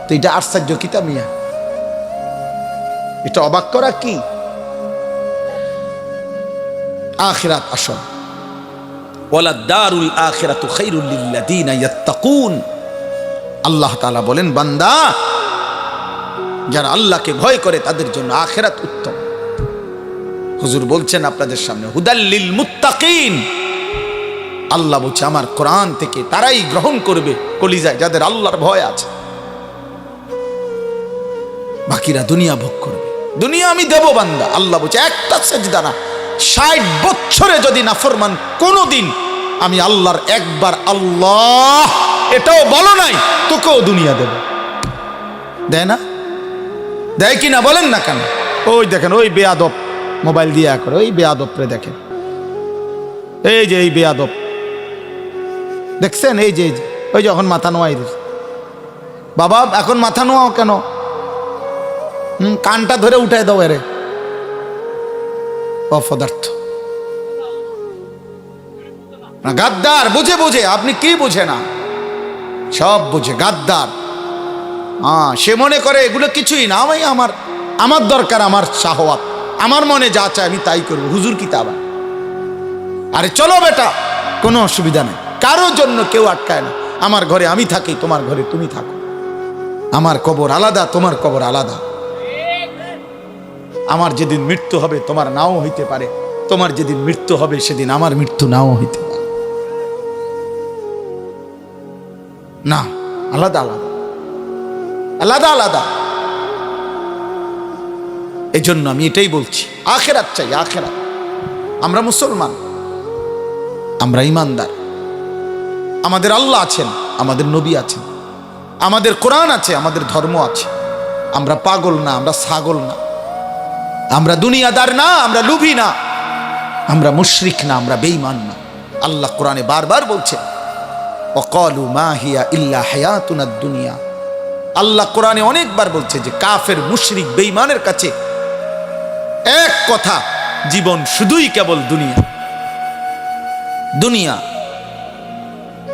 তো এটা আশ্চর্য কিতা মিয়া, এটা অবাক করা কি? আখিরাত আসল, ওয়ালা দারুল আখিরাতু খায়রুল লিল্লাযিনা ইয়াত্তাকুন। আল্লাহ তাআলা বলেন, বান্দা যারা আল্লাহকে ভয় করে তাদের জন্য আখিরাত উত্তম। হুজুর বলছেন আপনাদের সামনে, হুদাল লিল মুত্তাকিন। আল্লাহ বলছে আমার কোরআন থেকে তারাই গ্রহণ করবে কলিজায় যাদের আল্লাহর ভয় আছে, বাকিরা দুনিয়া ভোগ করবে। দুনিয়া আমি দেব বান্দা। আল্লাহ বলছে একটা সেজদা না, 60 বছরে যদি নাফরমান কোনদিন আমি আল্লাহর একবার আল্লাহ এটাও বলো নাই, তোকেও দুনিয়া দেব। দেয় না? দেয় কিনা বলেন না কেন? ওই দেখেন ওই বেয়াদব মোবাইল দিয়ে করে, ওই বেয়াদবরে দেখেন, এই যে এই বেয়াদব দেখছেন, এই যে ওই যখন মাথা নোয়াই দিস, বাবা এখন মাথা নোয়াও কেন? কানটা ধরে উঠাই দাও এরে, অপদার্থ গাদ্দার। বুঝে বুঝে, আপনি কি বুঝে না? সব বুঝে, গাদ্দার। সে মনে করে এগুলো কিছুই না, আমি আমার দরকার আমার শাহওয়াত, আমার মনে যা চায় আমি তাই করবো। হুজুর কি তা? আরে চলো বেটা, কোনো অসুবিধা নেই, কারোর জন্য কেউ আটকায় না। আমার ঘরে আমি থাকি, তোমার ঘরে তুমি থাকো, আমার কবর আলাদা, তোমার কবর আলাদা। আমার যেদিন মৃত্যু হবে তোমার নাও হইতে পারে, তোমার যেদিন মৃত্যু হবে সেদিন আমার মৃত্যু নাও হইতে পারে। না, আলাদা আলাদা, আলাদা আলাদা। এই জন্য আমি এটাই বলছি, আখেরাত চাই, আখেরাত। আমরা মুসলমান, আমরা ঈমানদার, আমাদের আল্লাহ আছেন, আমাদের নবী আছেন, আমাদের কোরআন আছে, আমাদের ধর্ম আছে। আমরা পাগল না, আমরা ছাগল না, আমরা দুনিয়াদার না, আমরা লুভি না, আমরা মুশরিক না, আমরা বেঈমান না। আল্লাহ কোরআনে বারবার বলছেন ওয়াকালু মা হিয়া ইল্লা হায়াতুনা দুনিয়া। আল্লাহ কোরআনে অনেকবার বলছে যে কাফের মুশরিক বেঈমানের কাছে এক কথা, জীবন শুধুই কেবল দুনিয়া দুনিয়া।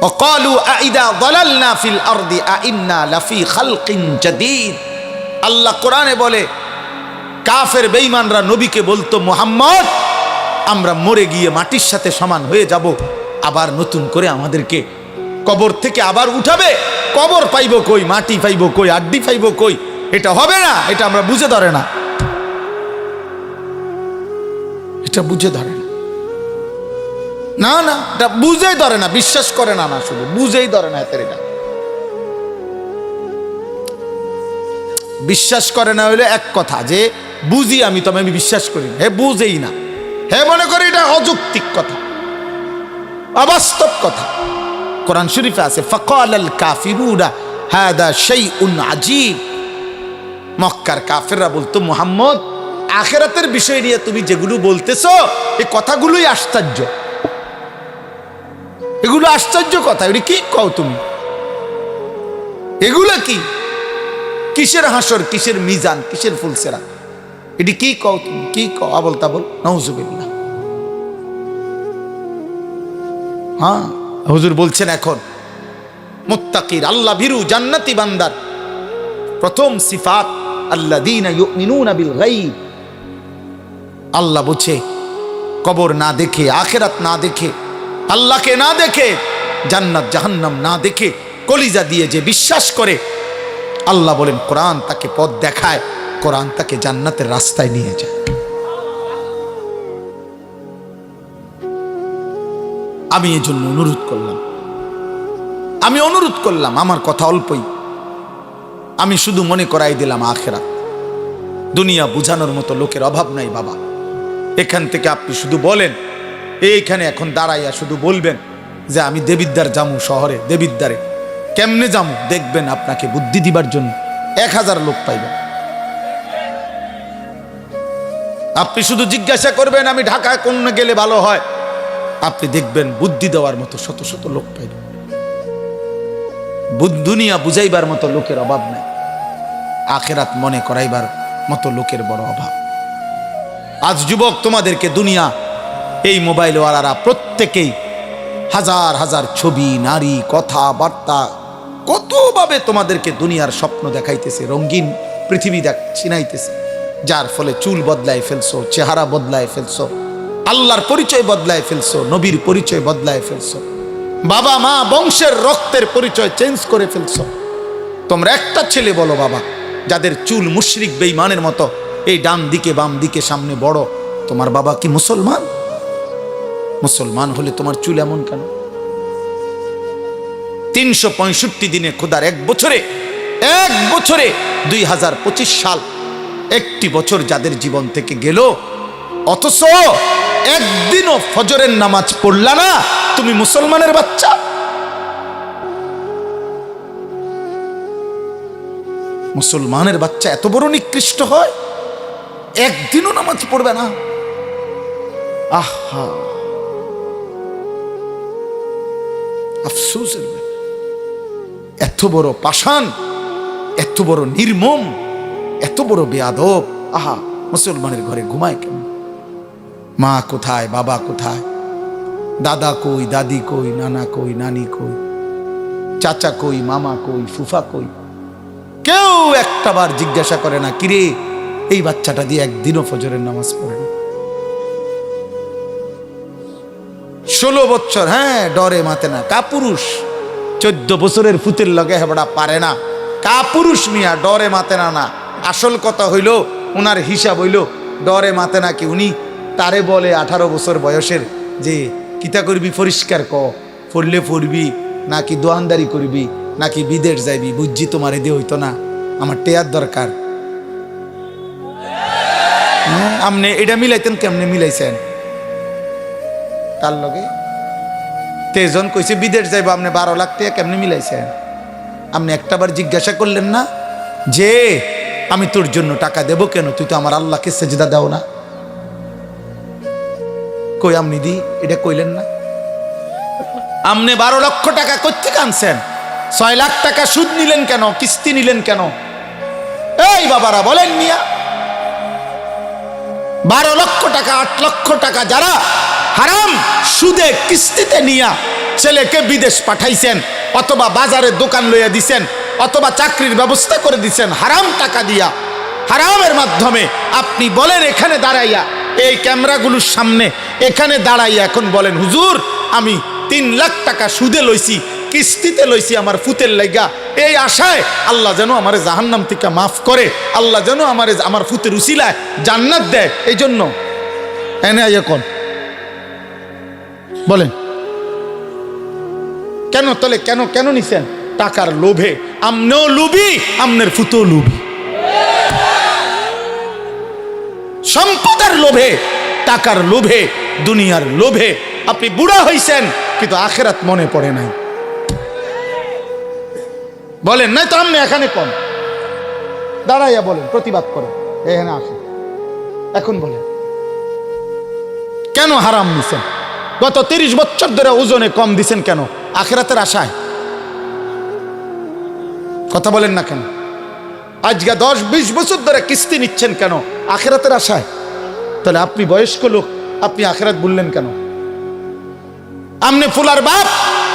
ওয়াকালু আইদা যালালনা ফিল আরদি আইন্না লাফি খালকিন জাদীদ। আল্লাহ কোরআনে বলে কাফের বেঈমানরা নবীকে বলতো, মুহাম্মদ আমরা মরে গিয়ে মাটির সাথে সমান হয়ে যাব, আবার নতুন করে আমাদেরকে কবর থেকে আবার উঠাবে। কবর পাইব কই, মাটি পাইব কই, আড্ডি পাইব কই? এটা হবে না, এটা আমরা বুঝে ধরে না, এটা বুঝে ধরে না। না না, এটা বুঝেই ধরে না, বিশ্বাস করে না, না শুধু বুঝেই ধরে না। এদের এটা বিশ্বাস করে না হইলে এক কথা, যে বুঝি আমি, তবে আমি বিশ্বাস করি না। হে বুঝেই না, হে মনে করি এটা অযৌক্তিক কথা, অবাস্তব কথা। কোরআন শরীফে আছে ফাকালাল কাফিরুনা হাদা শাইউন আজীব। মক্কার কাফেররা বলতো, মুহাম্মদ আখিরাতের বিষয় নিয়ে তুমি যেগুলো বলতেছো এই কথাগুলোই আশ্চর্য, এগুলো আশ্চর্য কথা। এগুলো কি কও তুমি? এগুলো কি? কিসের হাসর, কিসের মিজান, কিসের ফুলসেরা? এটি কি কও তুমি? কি কও? আবল তাবল, নাউজুবিল্লাহ। হ্যাঁ, হুজুর বলছেন এখন মুত্তাকির, আল্লাহ ভীরু জান্নাতি বান্দার প্রথম সিফাত আল্লাযীনা ইউমিনুনা বিল গায়ব। আল্লাহ বলছে কবর না দেখে, আখিরাত না দেখে, আল্লাহকে না দেখে, জান্নাত জাহান্নাম না দেখে কলিজা দিয়ে যে বিশ্বাস করে, আল্লাহ বলেন কোরআন তাকে পথ দেখায়, কোরআন তাকে জান্নাতের রাস্তায় নিয়ে যায়। আমি এই জন্য অনুরোধ করলাম, আমার কথা অল্পই, আমি শুধু মনে করাই দিলাম আখিরাত। দুনিয়া বুঝানোর মতো লোকের অভাব নাই বাবা। এখান থেকে আপনি শুধু বলেন, এইখানে এখন দাঁড়াইয়া শুধু বলবেন যে আমি দেবিদ্বার জামু, শহরে দেবিদ্বারে কেমনে জামু, দেখবেন আপনাকে বুদ্ধি দিবার জন্য 1000 লোক পাইবেন। আপনি শুধু জিজ্ঞাসা করবেন আমি ঢাকায় কোন গেলে ভালো হয়, আপনি দেখবেন বুদ্ধি দেওয়ার মতো শত শত লোক পাইবেন। দুনিয়া বুঝাইবার মতো লোকের অভাব নাই, আখিরাত মনে করাইবার মতো লোকের বড় অভাব। আজ যুবক তোমাদেরকে দুনিয়া, এই মোবাইলওয়ালারা প্রত্যেকেই হাজার হাজার ছবি, নারী, কথা বার্তা, কতভাবে তোমাদেরকে দুনিয়ার স্বপ্ন দেখাইতেছে, রঙিন পৃথিবী চিনাইতেছে, যার ফলে চুল বদলায় ফেলছো, চেহারা বদলায় ফেলছো, আল্লাহর পরিচয় বদলায় ফেলছো, নবীর পরিচয় বদলায় ফেলছো, বাবা মা বংশের রক্তের পরিচয় চেঞ্জ করে ফেলছো। তোমরা একটা ছেলে বলো বাবা, যাদের চুল মুশরিক বেঈমানের মতো এই ডান দিকে বাম দিকে সামনে বড়, তোমার বাবা কি মুসলমান? মুসলমান হলে তোমার চুল এমন কেন? 365 দিনে খোদার এক বছরে 2025 সাল, একটি বছর যাদের জীবন থেকে গেল, অথচ একদিনও ফজরের নামাজ পড়লা না, তুমি মুসলমানের বাচ্চা? মুসলমানের বাচ্চা এত বড় নিকৃষ্ট হয়, একদিনও নামাজ পড়বে না? আহা, আফসোসের ব্যাপার। এত বড় পাষাণ, এত বড় নির্মম, এত বড় বেয়াদব। আহা, মুসলমানের ঘরে ঘুমায় কেন? মা কোথায়, বাবা কোথায়, দাদা কই, দাদি কই, নানা কই, নানি কই, চাচা কই, মামা কই, ফুফা কই? কেউ একটা বার জিজ্ঞাসা করে না, কিরে এই বাচ্চাটা দিয়ে একদিনও ফজরের নামাজ পড়ে না? 16 বছর, হ্যাঁ, ডরে মাতে না, কাপুরুষ। 14 বছরের ফুতের লগে হেবড়া পারে না, কাপুরুষ মিয়া, ডরে মাতে না। না, আসল কথা হইল, ওনার হিসাব হইল ডরে মাতে না কি, উনি তারে বলে 18 বছর বয়সের যে কিতা করবি পরিষ্কার ক, পড়লে পড়বি নাকি দোয়ানদারি করবি নাকি বিদেশ যাইবি, বুঝছি তোমার এদি হইতো না, আমার টেয়ার দরকার। আপনি এটা মিলাইতেন, কেমনে মিলাইছেন? কার লগে? তেজন কইছে বিদেশ যাইব, আপনি 12 লাখ টাকা কেমনি মিলাইছেন? আপনি একটাবার জিজ্ঞাসা করলেন না যে আমি তোর জন্য টাকা দেব কেন, তুই তো আমার আল্লাহকে সেজদা দাও না? কই আপনি দি এটা কইলেন না? আপনি 12 লক্ষ টাকা কোত্থেকে আনছেন? 6 লাখ টাকা সুদ নিলেন কেন, কিস্তি নিলেন কেন? এই বাবারা বলেন মিয়া, 12 লক্ষ টাকা 8 লক্ষ টাকা যারা হারাম সুদে কিস্তিতে নিয়া ছেলেকে বিদেশ পাঠাইছেন, অথবা বাজারে দোকান লইয়া দিছেন, অথবা চাকরির ব্যবস্থা করে দিছেন হারাম টাকা দিয়া, হারামের মাধ্যমে, আপনি বলেন এখানে দাঁড়াইয়া, এই ক্যামেরাগুলোর সামনে এখানে দাঁড়াইয়া এখন বলেন হুজুর আমি 3 লাখ টাকা সুদে লইছি, কিস্তিতে লইছি আমার ফুতের লাইগা, এই আশায় আল্লাহ যেন আমার জাহান্নাম থেকে মাফ করে, আল্লাহ যেন আমার ফুতের উসিলায় জান্নাত দেয়, এই জন্য এনে এখন বলেন কেন? তাহলে কেন কেন নিছেন? টাকার লোভে। আমনেও লুবি, আমনের ফুতেও লুবি, সম্পদের লোভে, টাকার লোভে, দুনিয়ার লোভে আপনি বুড়া হইছেন, কিন্তু আখিরাত মনে পড়ে নাই। বলেন নাই তো? আপনি এখানে কোন দাঁড়াইয়া বলেন, প্রতিবাদ করেন, এখানে আসেন, এখন বলেন কেন হারাম নিছেন? গত 30 বছর ধরে ওজনে কম দিছেন কেন? আখিরাতের আশায়। কথা বলেন না কেন? আজকে 10-20 বছর ধরে কিস্তি নিচ্ছেন কেন? আখিরাতের আশায়। তাহলে আপনি বয়স্ক লোক, আপনি আখিরাত ভুললেন কেন? আপনি ফুলার বাপ,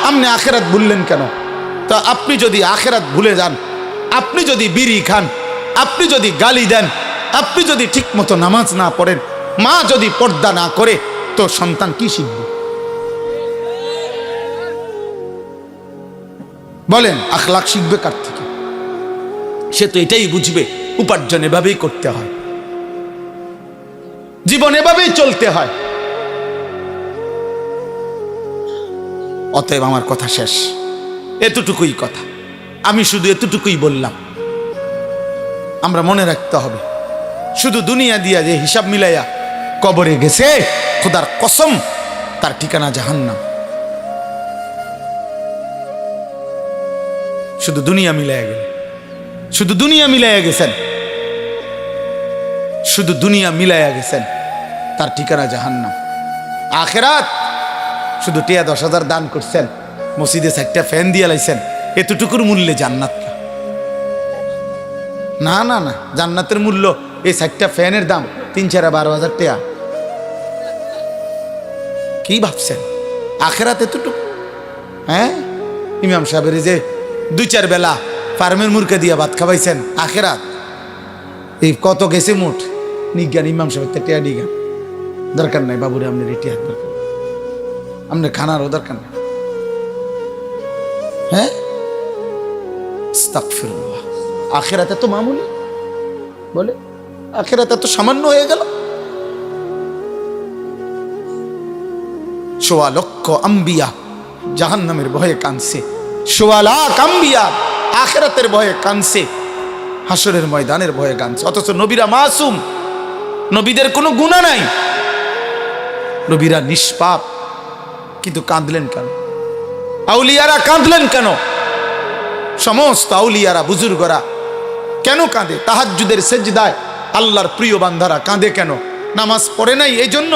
আপনি আখিরাত ভুললেন কেন? তা আপনি যদি আখিরাত ভুলে যান, আপনি যদি বিড়ি খান, আপনি যদি গালি দেন, আপনি যদি ঠিক মতো নামাজ না পড়েন, মা যদি পর্দা না করে, তো সন্তান কি শিখবে? বলেন আখলাক শিখবে কার থেকে? সে তো এটাই বুঝবে উপার্জন এভাবেই করতে হয়, জীবন এভাবেই চলতে হয়। অতএব আমার কথা শেষ, এতটুকুই কথা, আমি শুধু এতটুকুই বললাম। আমরা মনে রাখতে হবে, শুধু দুনিয়া দিয়া যে হিসাব মিলাইয়া কবরে গেছে, খোদার কসম তার ঠিকানা জাহান্নাম। শুধু দুনিয়া মিলাইয়া গেল, শুধু দুনিয়া মিলাইয়া গেছেন, শুধু দুনিয়া মিলাইয়া গেছেন, তার ঠিকানা জাহান্নাম। আখেরাত শুধু টিয়া 10,000 দান করছেন, মসজিদে 4টা ফ্যান দিয়ে লাইছেন, এতটুকুর মূল্যে জান্নাত না? না না, জান্নাতের মূল্য এই 4টা ফ্যানের দাম 3-12,000 টাকা। কি ভাবছেন আখেরাত এতটুকু? হ্যাঁ, ইমাম সাহেবের যে 2-4 বেলা ফার্মের মুরগা দিয়া ভাত খাওয়াইছেন, আখেরাত এই কত গেছে মুঠ নিজ্ঞান। ইমাম সাহেবের টিয়া নিজ্ঞান দরকার নাই, বাবুরে আপনার টিয়া দরকার, আপনার খানারও দরকার নাই। হ্যাঁ, আস্তাগফিরুল্লাহ। আখিরাত এত মামুলি, বলে আখিরাত এত সামান্য হয়ে গেল। 1.25 লক্ষ আম্বিয়া জাহান্নামের ভয়ে কাঁদছে, 1.25 লাখ আম্বিয়া আখিরাতের ভয়ে কাঁদছে, হাসরের ময়দানের ভয়ে কাঁদছে। অথচ নবীরা মাসুম, নবীদের কোনো গুনাহ নাই, নবীরা নিষ্পাপ, কিন্তু কাঁদলেন কেন? আউলিয়ারা কাঁদলেন কেন? সমস্ত আউলিয়ারা বুজুর্গরা কেন কাঁদে? তাহাজ্জুদের সেজদায় আল্লাহর প্রিয় বান্দারা কাঁদে কেন? নামাজ পড়ে নাই এই জন্য?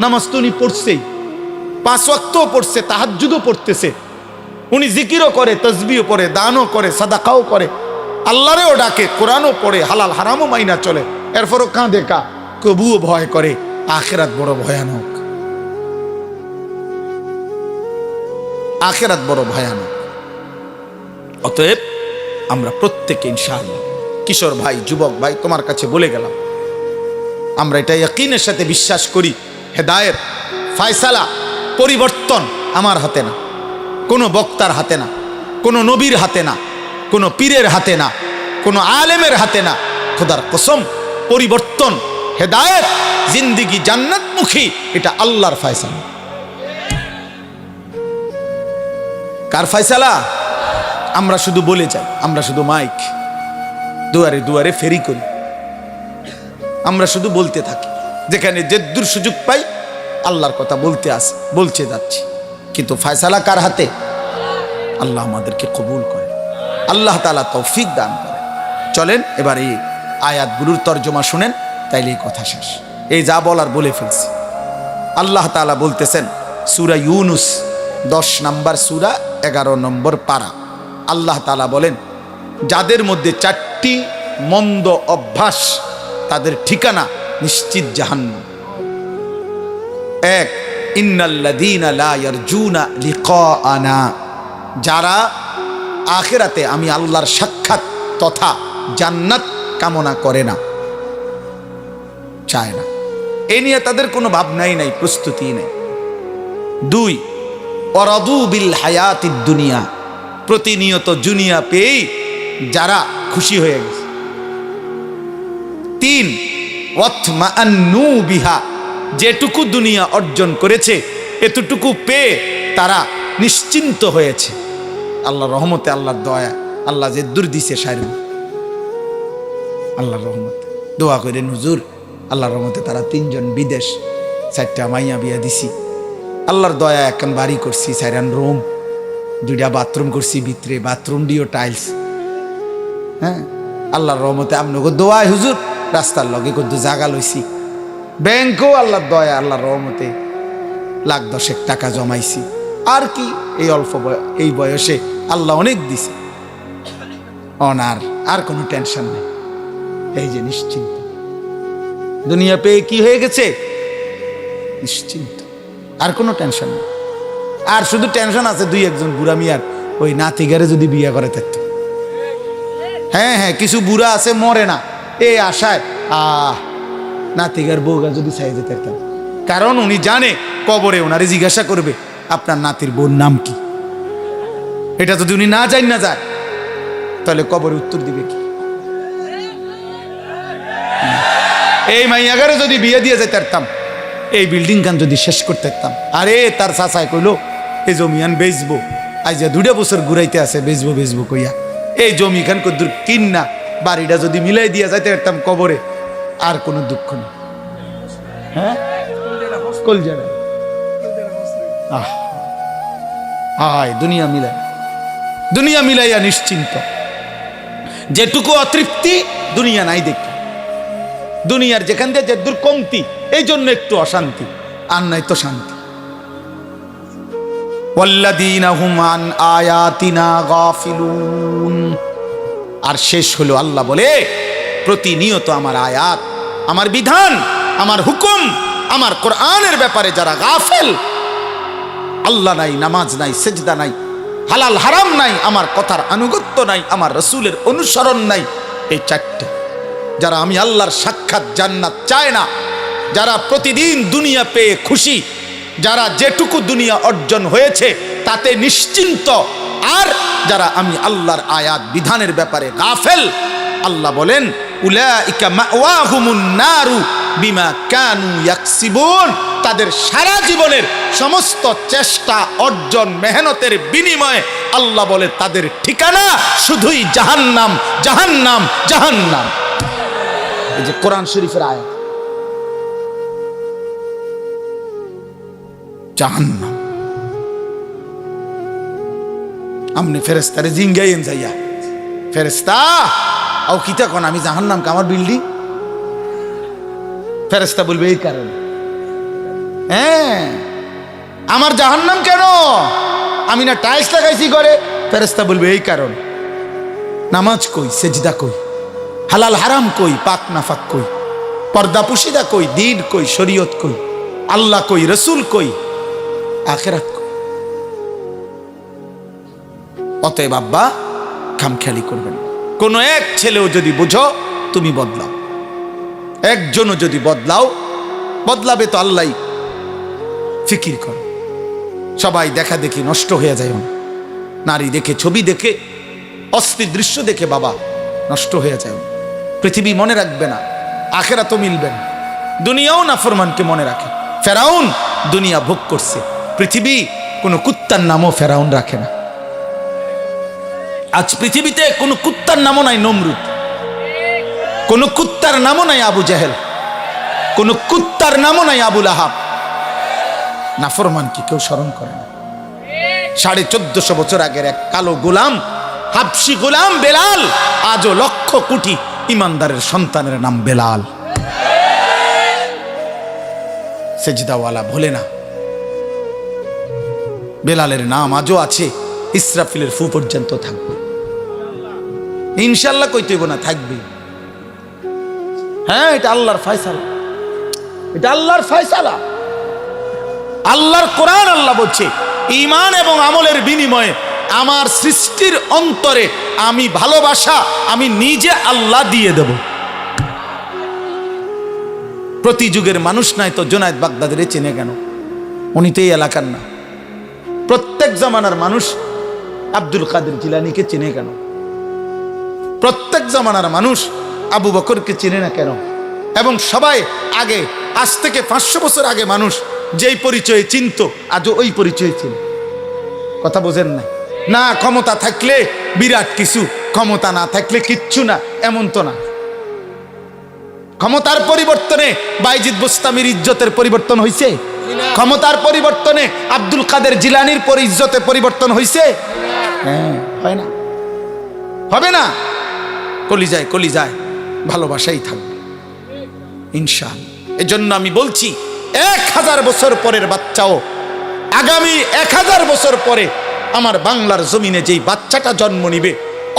নামাজ তো উনি পড়ছেই, 5 ওয়াক্তও পড়ছে, তাহাজ্জুদও পড়তেছে, উনি জিকিরও করে, তসবিহও পড়ে, দানও করে, সাদাকাও করে, আল্লাহরেও ডাকে, কোরআনও পড়ে, হালাল হারামও মাইনা চলে, এরপরও কাঁদে কা? কবুও ভয় করে। আখিরাত বড় ভয়ানক, আখিরাত বড় ভয়ানক। অতএব আমরা প্রত্যেকে ইনশাআল্লাহ, কিশোর ভাই, যুবক ভাই, তোমার কাছে বলে গেলাম, আমরা এটা ইয়াকিনের সাথে বিশ্বাস করি, হেদায়েত, ফায়সালা, পরিবর্তন আমার হাতে না, কোনো বক্তার হাতে না, কোনো নবীর হাতে না, কোনো পীরের হাতে না, কোনো আলেমের হাতে না। খোদার কসম, পরিবর্তন, হেদায়েত, জিন্দিগি জান্নাতমুখী, এটা আল্লাহর ফায়সালা। কার ফায়সালা? আমরা শুধু বলে যাই, আমরা শুধু মাইক দুয়ারে দুয়ারে ফেরি করি, আমরা শুধু বলতে থাকি, যেখানে যেদুর সুযোগ পাই আল্লাহর কথা বলতে যাচ্ছি, কিন্তু ফয়সালা কার হাতে? আল্লাহ আমাদেরকে কবুল করে, আল্লাহ তাআলা তৌফিক দান করে। চলেন এবার এই আয়াতগুলোর তর্জমা শুনেন, তাইলে এই কথা শেষ। এই যা বলার বলে ফেলছি। আল্লাহ তাআলা বলতেছেন সূরা ইউনুস 10 নম্বর সূরা 11 নম্বর পারা। আল্লাহ তাআলা বলেন, যাদের মধ্যে 4টি মন্দ অভ্যাস, তাদের ঠিকানা নিশ্চিত জাহান্নাম। 1, ইন্নাল্লাযীনা লা ইয়ারজুনা লিকাআনা, যারা আখিরাতে আমি আল্লাহর সাক্ষাৎ তথা জান্নাত কামনা করে না, চায় না, এই নিয়ে তাদের কোনো ভাবনাই নাই, প্রস্তুতি নেই। 2, ওয়ারাদু বিল হায়াতিদ দুনিয়া, প্রতিনিয়ত দুনিয়া পেয়ে যারা খুশি হয়ে গেছে। 3, ওয়াতমাআন্নু বিহা, যেটুকু দুনিয়া অর্জন করেছে এতটুকু পেয়ে তারা নিশ্চিন্ত হয়েছে। আল্লাহর রহমতে, আল্লাহর দয়া, আল্লাহ যে দূর দিছে সাইরুম, আল্লাহর রহমতে দোয়া করে হুজুর, আল্লাহর রহমতে তারা 3 জন বিদেশ, 4টা মাইয়া বিয়া দিছি। আল্লাহর দয়া একখান বাড়ি করছি, 4 রুম, 2টা বাথরুম করছি, ভিতরে বাথরুম দিও টাইলস। হ্যাঁ, আল্লাহর রহমতে আপনাকে দোয়ায় হুজুর রাস্তার লগে কত জায়গা লইছি। ব্যাংকও আল্লাহর দয়া, আল্লাহর রহমতে লাখ 10 টাকা জমাইছি। আর কি, এই অল্প এই বয়সে আল্লাহ অনেক দিছে। অনার আর কোনো টেনশন নেই, এই যে নিশ্চিন্ত। দুনিয়া পেয়ে কি হয়ে গেছে? নিশ্চিন্ত, আর কোনো টেনশন নেই। আর শুধু টেনশন আছে 2-1 বুড়া মিয়ার, ওই নাতিগারে যদি বিয়ে করে থাকতো। হ্যাঁ হ্যাঁ, কিছু বুড়া আছে মরে না এই আশায়, নাতিগার বউগা যদি চাই যেতে পারতাম। কারণ উনি জানে কবরে ওনারে জিজ্ঞাসা করবে আপনার নাতির বোন নাম কি। এটা যদি উনি না যায় তাহলে কবরে উত্তর দিবে কি? এই মাইয়াগারে যদি বিয়ে দিয়ে যেতে পারতাম, এই বিল্ডিং খান যদি শেষ করতে পারতাম। আরে তার চাচায় কইলো এই জমিয়ান বেচবো, আজ 2 বছর ঘুরাইতে আছে, বেচবো কইয়া এই জমি খান কদ্দুর কিন্না বাড়িটা যদি মিলাই দিয়া যাইতে পারতাম কবরে, আর কোনো দুঃখ নেই। হ্যাঁ, দুনিয়া মিলাইয়া নিশ্চিন্ত। যেটুকু অতৃপ্তি দুনিয়া নাই দেখি, দুনিয়ার যেখান দিয়ে যে দূর কমতি, এই জন্য একটু অশান্তি, আর নাই তো শান্তি। ওয়াল্লাযীনা হুম আন আয়াতিনা গাফিলুন। আর শেষ হলো আল্লাহ বলে, প্রতিনিয়ত আমার আয়াত, আমার বিধান, আমার হুকুম, আমার কোরআনের ব্যাপারে যারা গাফেল, আল্লাহ নাই, নামাজ নাই, সেজদা নাই, হালাল হারাম নাই, আমার কথার আনুগত্য নাই, আমার রাসূলের অনুসরণ নাই, এই 4টে যারা আমি আল্লাহর সাক্ষাৎ জান্নাত চায় না, যারা প্রতিদিন দুনিয়া পেয়ে খুশি, যারা যেটুকু দুনিয়া অর্জন হয়েছে তাতে নিশ্চিন্ত, আর যারা আমি আল্লাহর আয়াত বিধানের ব্যাপারে গাফেল, আল্লাহ বলেন উলাইকা মাওয়াহুমুন নারু বিমা কানু ইয়াকসিবুন, তাদের সারা জীবনের সমস্ত চেষ্টা অর্জন মেহনতের বিনিময়ে আল্লাহ বলে তাদের ঠিকানা শুধুই জাহান্নাম, জাহান্নাম, জাহান্নাম। এই যে কোরআন শরীফের আয়াত, জাহান্নাম। আমনে ফেরেশতারে জিঙ্গাইন যাইয়া, ফেরেশতা আও কিতা কোন আমি জাহান্নাম কা আমার বিল্ডিং? ফেরেশতা বলবে এই কারণে। হ্যাঁ, আমার জাহান্নাম কেন? আমি না টাইলস লাগাইছি ঘরে। ফেরেশতা বলবে এই কারণ। নামাজ কই, সেজদা কই, হালাল হারাম কই, পাক নাফাক কই, পর্দা পুশিদা কই, দ্বীন কই, শরীয়ত কই, আল্লাহ কই, রসুল কই, আখিরাত কই। অতএব আব্বা খামখেয়ালি করবেন। কোন এক ছেলেও যদি বুঝো তুমি বদলাও, একজনও যদি বদলাও, বদলাবে তো আল্লাহ। ফিকির করো, সবাই দেখা দেখি নষ্ট হয়ে যায়, নারী দেখে, ছবি দেখে, অস্থির দৃশ্য দেখে বাবা নষ্ট হয়ে যায়। পৃথিবী মনে রাখবে না, আখিরাতও মিলবে না। দুনিয়াও নাফরমানকে মনে রাখে। ফেরাউন দুনিয়া ভোগ করছে, পৃথিবী কোনো কুত্তার নামও ফেরাউন রাখে না। আজ পৃথিবীতে কোনো কুত্তার নামও নাই নমরুদ, কোনো কুত্তার নামও নাই আবু জাহেল, কোনো কুত্তার নামও নাই আবুল আহাব। নাফরমান কি কেউ স্মরণ করে না। 1450 বছর আগের এক কালো গোলাম, হাবশি গোলাম বেলাল, আজও লক্ষ কোটি ইমানদারের সন্তানের নাম বেলাল। সেজদাওয়ালা ভোলে না, বেলালের নাম আজও আছে, ইসরাফিলের ফু পর্যন্ত থাকবে ইনশাল্লাহ। কইতে হইব না, থাকবে। হ্যাঁ, এটা আল্লাহর ফয়সালা, এটা আল্লাহর ফয়সালা, আল্লাহর কোরআন। আল্লাহ বলছে ঈমান এবং আমলের বিনিময়ে আমার সৃষ্টির অন্তরে আমি ভালোবাসা আমি নিজে আল্লাহ দিয়ে দেব। প্রতি যুগের মানুষ নাই তো জুনায়েদ বাগদাদিরে চেনে কেন? উনি তো এই এলাকার না। প্রত্যেক জামানার মানুষ আব্দুল কাদের জিলানীকে চেনে কেন? প্রত্যেক জামানার মানুষ আবু বকরকে চেনে না কেন? এবং সবাই আগে, আজ থেকে 500 বছর আগে মানুষ যেই পরিচয়ে চিনত, আজও ওই পরিচয়ে চিনে। কথা বোঝেন না? না ক্ষমতা থাকলে বিরাট কিছু, ক্ষমতা না থাকলে কিচ্ছু না, এমন তো না। ক্ষমতার পরিবর্তনে বাইজিদ বুস্তামির ইজ্জতের পরিবর্তন হয়েছে? ক্ষমতার পরিবর্তনে আব্দুল কাদের জিলানীর ইজ্জতে পরিবর্তন হয়েছে? হ্যাঁ, হয় না, হবে না। কলিজায় কলিজায় ভালোবাসাই থাকবে ইনশাআল্লাহ। এজন্য আমি বলছি 1000 বছর পরের বাচ্চাও, আগামী 1000 বছর পরে আমার বাংলার জমিনে যেই বাচ্চাটা জন্ম নিবে,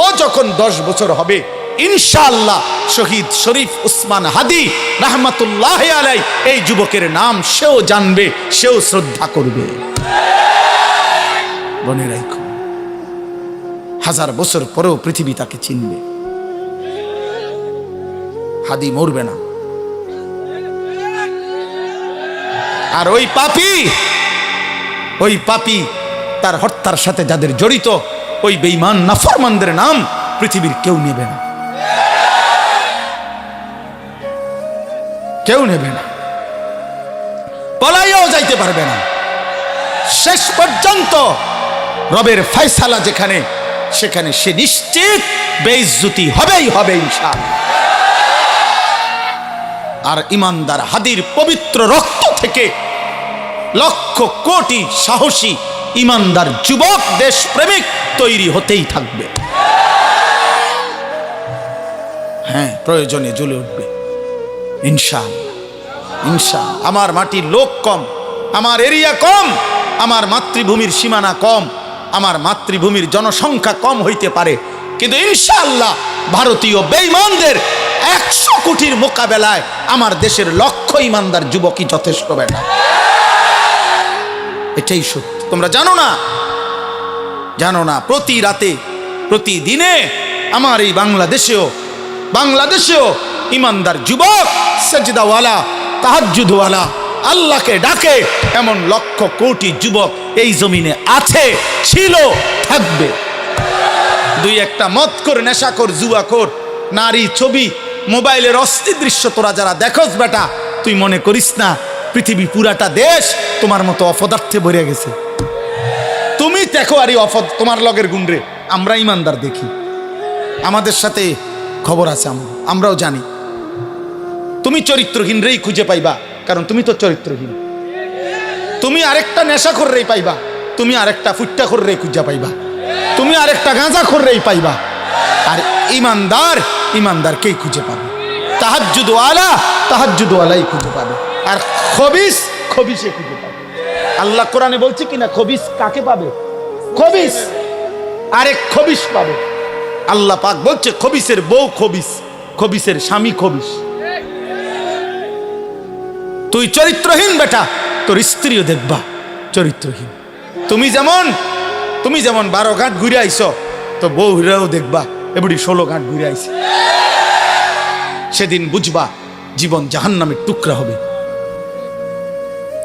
ও যখন 10 বছর হবে ইনশাআল্লাহ শহীদ শরীফ উসমান হাদি রাহমাতুল্লাহ আলাই এই যুবকের নাম সেও জানবে, সেও শ্রদ্ধা করবে। মনে রাখো, 1000 বছর পরেও পৃথিবী তাকে চিনবে। হাদি মরবে না। আর ওই পাপী তার হত্যার সাথে যাদের জড়িত, ওই বেঈমান নাফরমানদের নাম পৃথিবীর কেউ নেবে না, কেউ নেবে না, পলাইয়াও যাইতে পারবে না। শেষ পর্যন্ত রবের ফয়সালা যেখানে, সেখানে সে নিশ্চিত বেইজ্জতি হবেই হবে ইনশাআল্লাহ। আর ইমানদার হাদির পবিত্র রক্ত থেকে লক্ষ কোটি সাহসী ইমানদার যুবক দেশপ্রেমিক তৈরি হতেই থাকবে। হ্যাঁ, প্রয়োজনে জ্বলে উঠবে ইনশাআল্লাহ, ইনশাআল্লাহ। আমার মাটির লোক কম, আমার এরিয়া কম, আমার মাতৃভূমির সীমানা কম, আমার মাতৃভূমির জনসংখ্যা কম হইতে পারে, কিন্তু ইনশাআল্লাহ ভারতীয় বেঈমানদের 100 কোটির মোকাবেলায় আমার দেশের লক্ষ ইমানদার যুবকই যথেষ্ট। বেটা, এটাই সত্য। তোমরা জানো না, জানো না, প্রতি রাতে প্রতিদিনে আমার এই বাংলাদেশেও ইমানদার যুবক সেজদাওয়ালা তাহাজ্জুদওয়ালা আল্লাহকে ডাকে এমন লক্ষ কোটি যুবক এই জমিনে আছে, ছিল, থাকবে। দুই একটা মদখোর, নেশাখোর, জুয়াখোর, নারী, ছবি, মোবাইলের অস্থির দৃশ্য তোরা যারা দেখোস বেটা, তুই মনে করিস না পৃথিবী পুরাটা দেশ তোমার মতো অপদার্থে ভরে গেছে। তুমি দেখো আর তোমার লগের গুণরে আমরা ইমানদার দেখি, আমাদের সাথে খবর আছে, আমরাও জানি। তুমি চরিত্রহীন রেই খুঁজে পাইবা, কারণ তুমি তো চরিত্রহীন। তুমি আরেকটা নেশাখোর রেই পাইবা, তুমি আরেকটা ফুট্টাখোর রে খুঁজে পাইবা, তুমি আরেকটা গাঁজাখোর রেই পাইবা। আর ইমানদারকেই খুঁজে পাবে, তাহাজ্জুদওয়ালাই খুঁজে পাবে, আর খবিসে খুঁজে পাবে। আল্লাহ কোরআনে বলছে কিনা, খবিস কাকে পাবে? খবিস, আরেক খবিস পাবে। আল্লাহ পাক বলছে খবিসের বউ খবিস, খবিসের স্বামী খবিস। তুই চরিত্রহীন বেটা, তোর স্ত্রীও দেখবা চরিত্রহীন। তুমি যেমন 12 ঘাট ঘুরে আইছ, তো বউরাও দেখবা এবারে 16 ঘাট ঘুরে আইছে। সেদিন বুঝবা জীবন জাহান্নামের টুকরা হবে।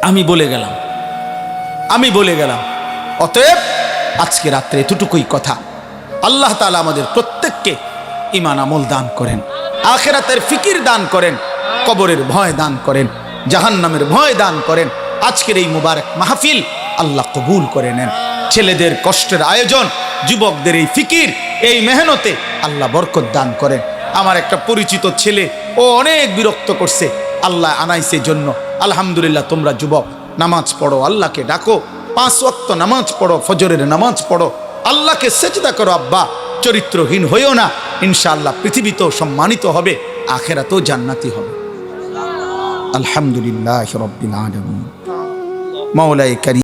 আমি বলে গেলাম। অতএব আজকে রাত্রে এতটুকুই কথা। আল্লাহ তাআলা আমাদের প্রত্যেককে ঈমান আমল দান করেন, আখিরাতের ফিকির দান করেন, কবরের ভয় দান করেন, জাহান্নামের ভয় দান করেন। আজকের এই মুবারক মাহফিল আল্লাহ কবুল করে নেন। ছেলেদের কষ্টের আয়োজন, যুবকদের এই ফিকির, এই মেহনতে আল্লাহ বরকত দান করেন। আমার একটা পরিচিত ছেলে, ও অনেক বিরক্ত করছে, আল্লাহ আনাইছে জন্য। আলহামদুলিল্লাহ, তোমরা যুবক নামাজ পড়ো, আল্লাহকে ডাকো, 5 ওয়াক্ত নামাজ পড়ো, ফজরের নামাজ পড়ো, আল্লাহকে সেজদা করো আব্বা, চরিত্রহীন হইও না, ইনশাআল্লাহ পৃথিবীতেও সম্মানিত হবে, আখিরাতেও জান্নাতি হবে। আলহামদুলিল্লাহ রাব্বিল আলামিন। মাওলায়ে কারীম।